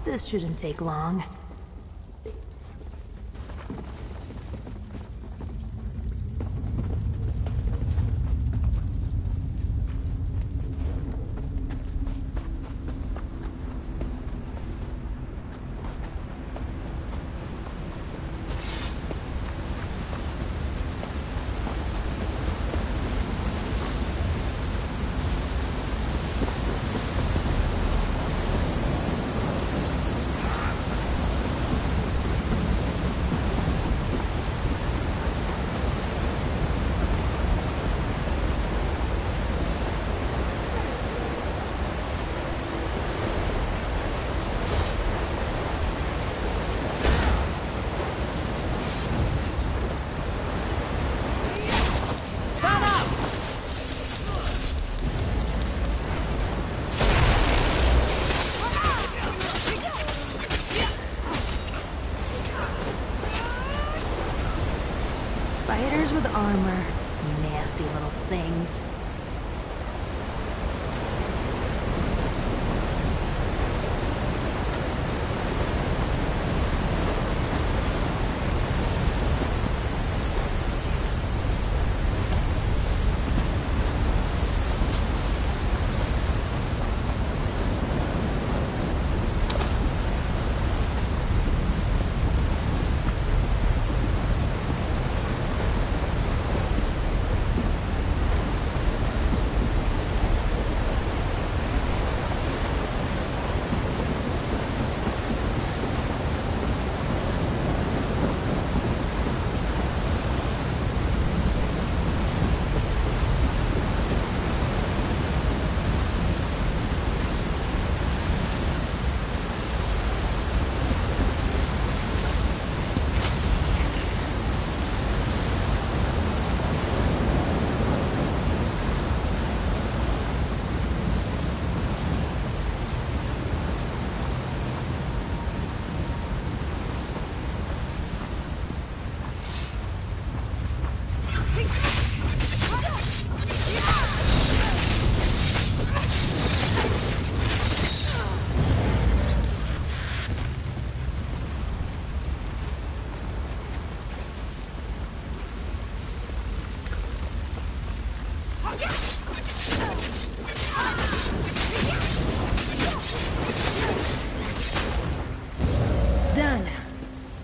This shouldn't take long. Spiders with armor. Nasty little things.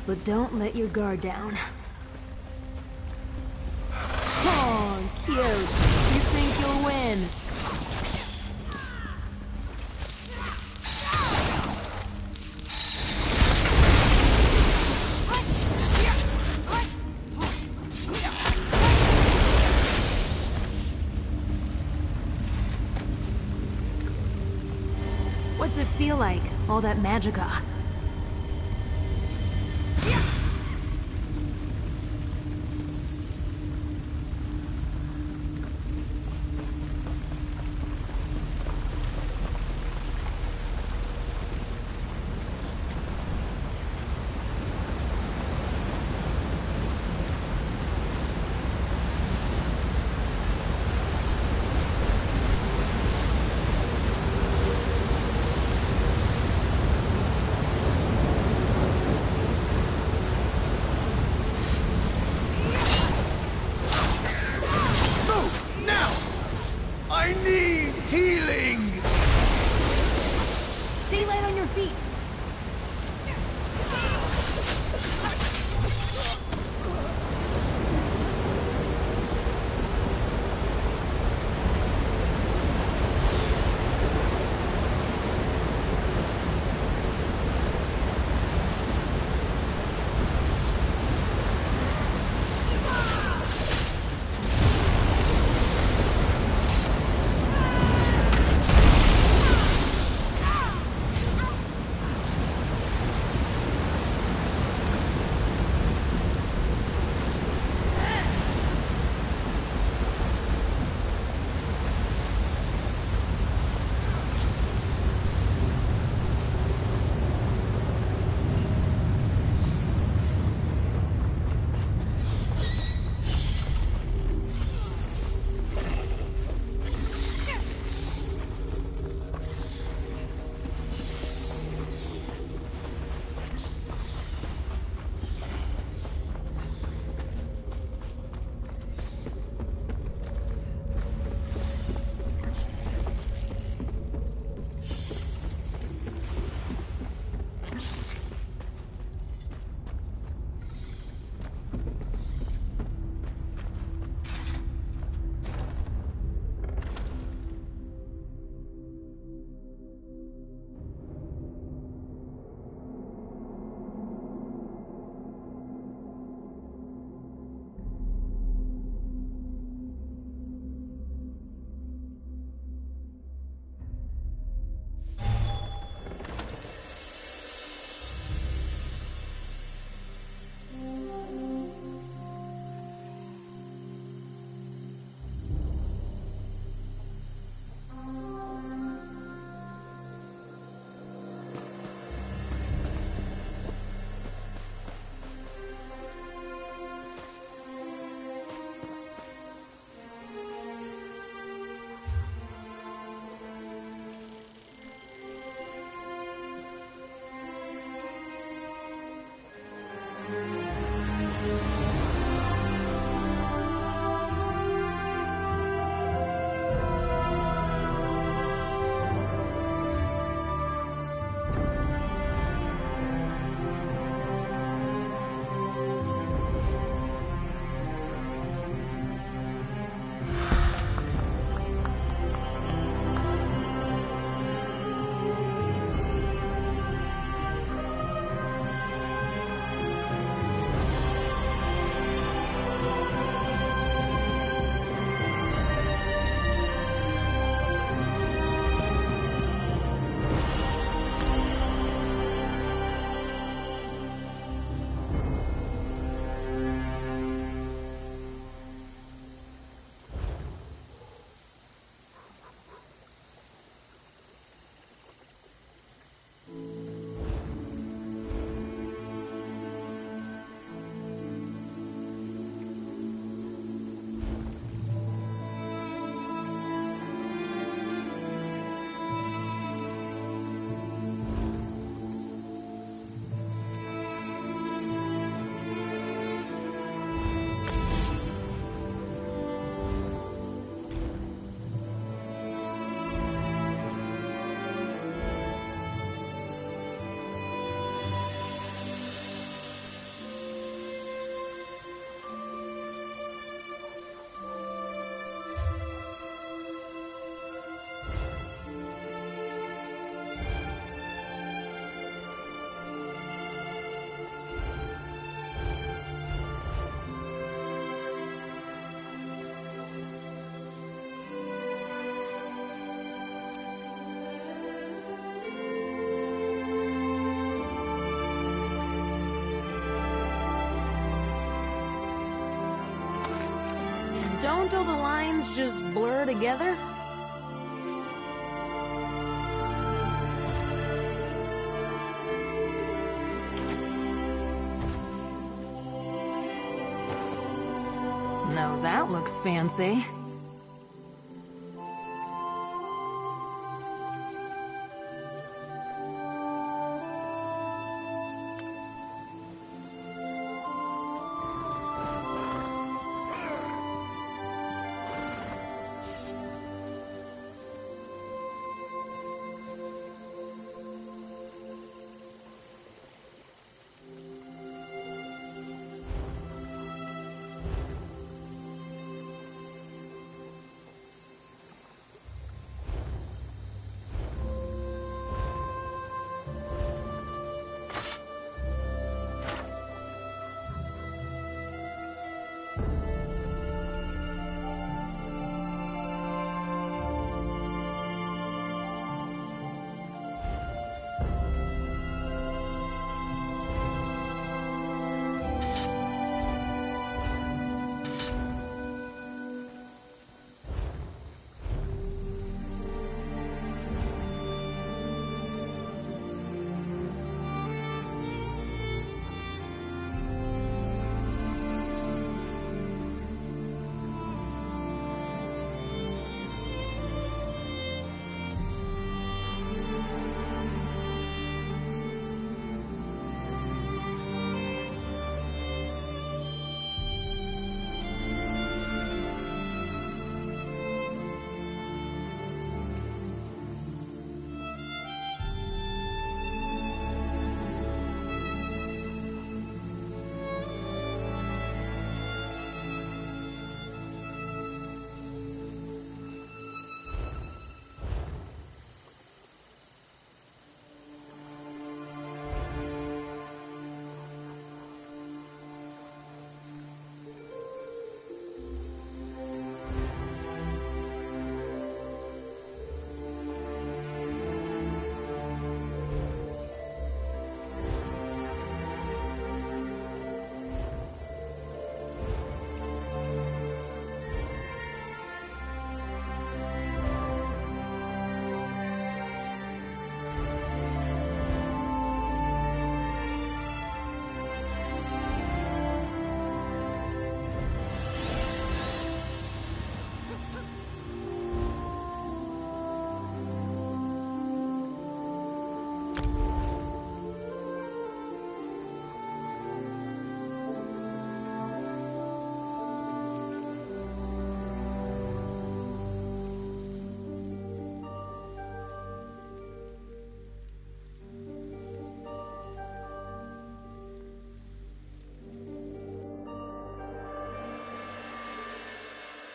But don't let your guard down. Oh, cute. You think you'll win? What's it feel like, all that magicka? Don't all the lines just blur together? Now that looks fancy.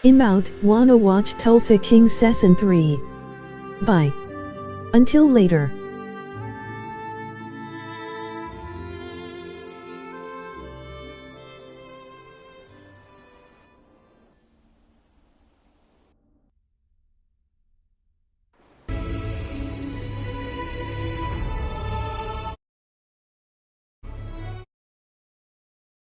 Inbound, wanna watch Tulsa King Season 3. Bye. Until later.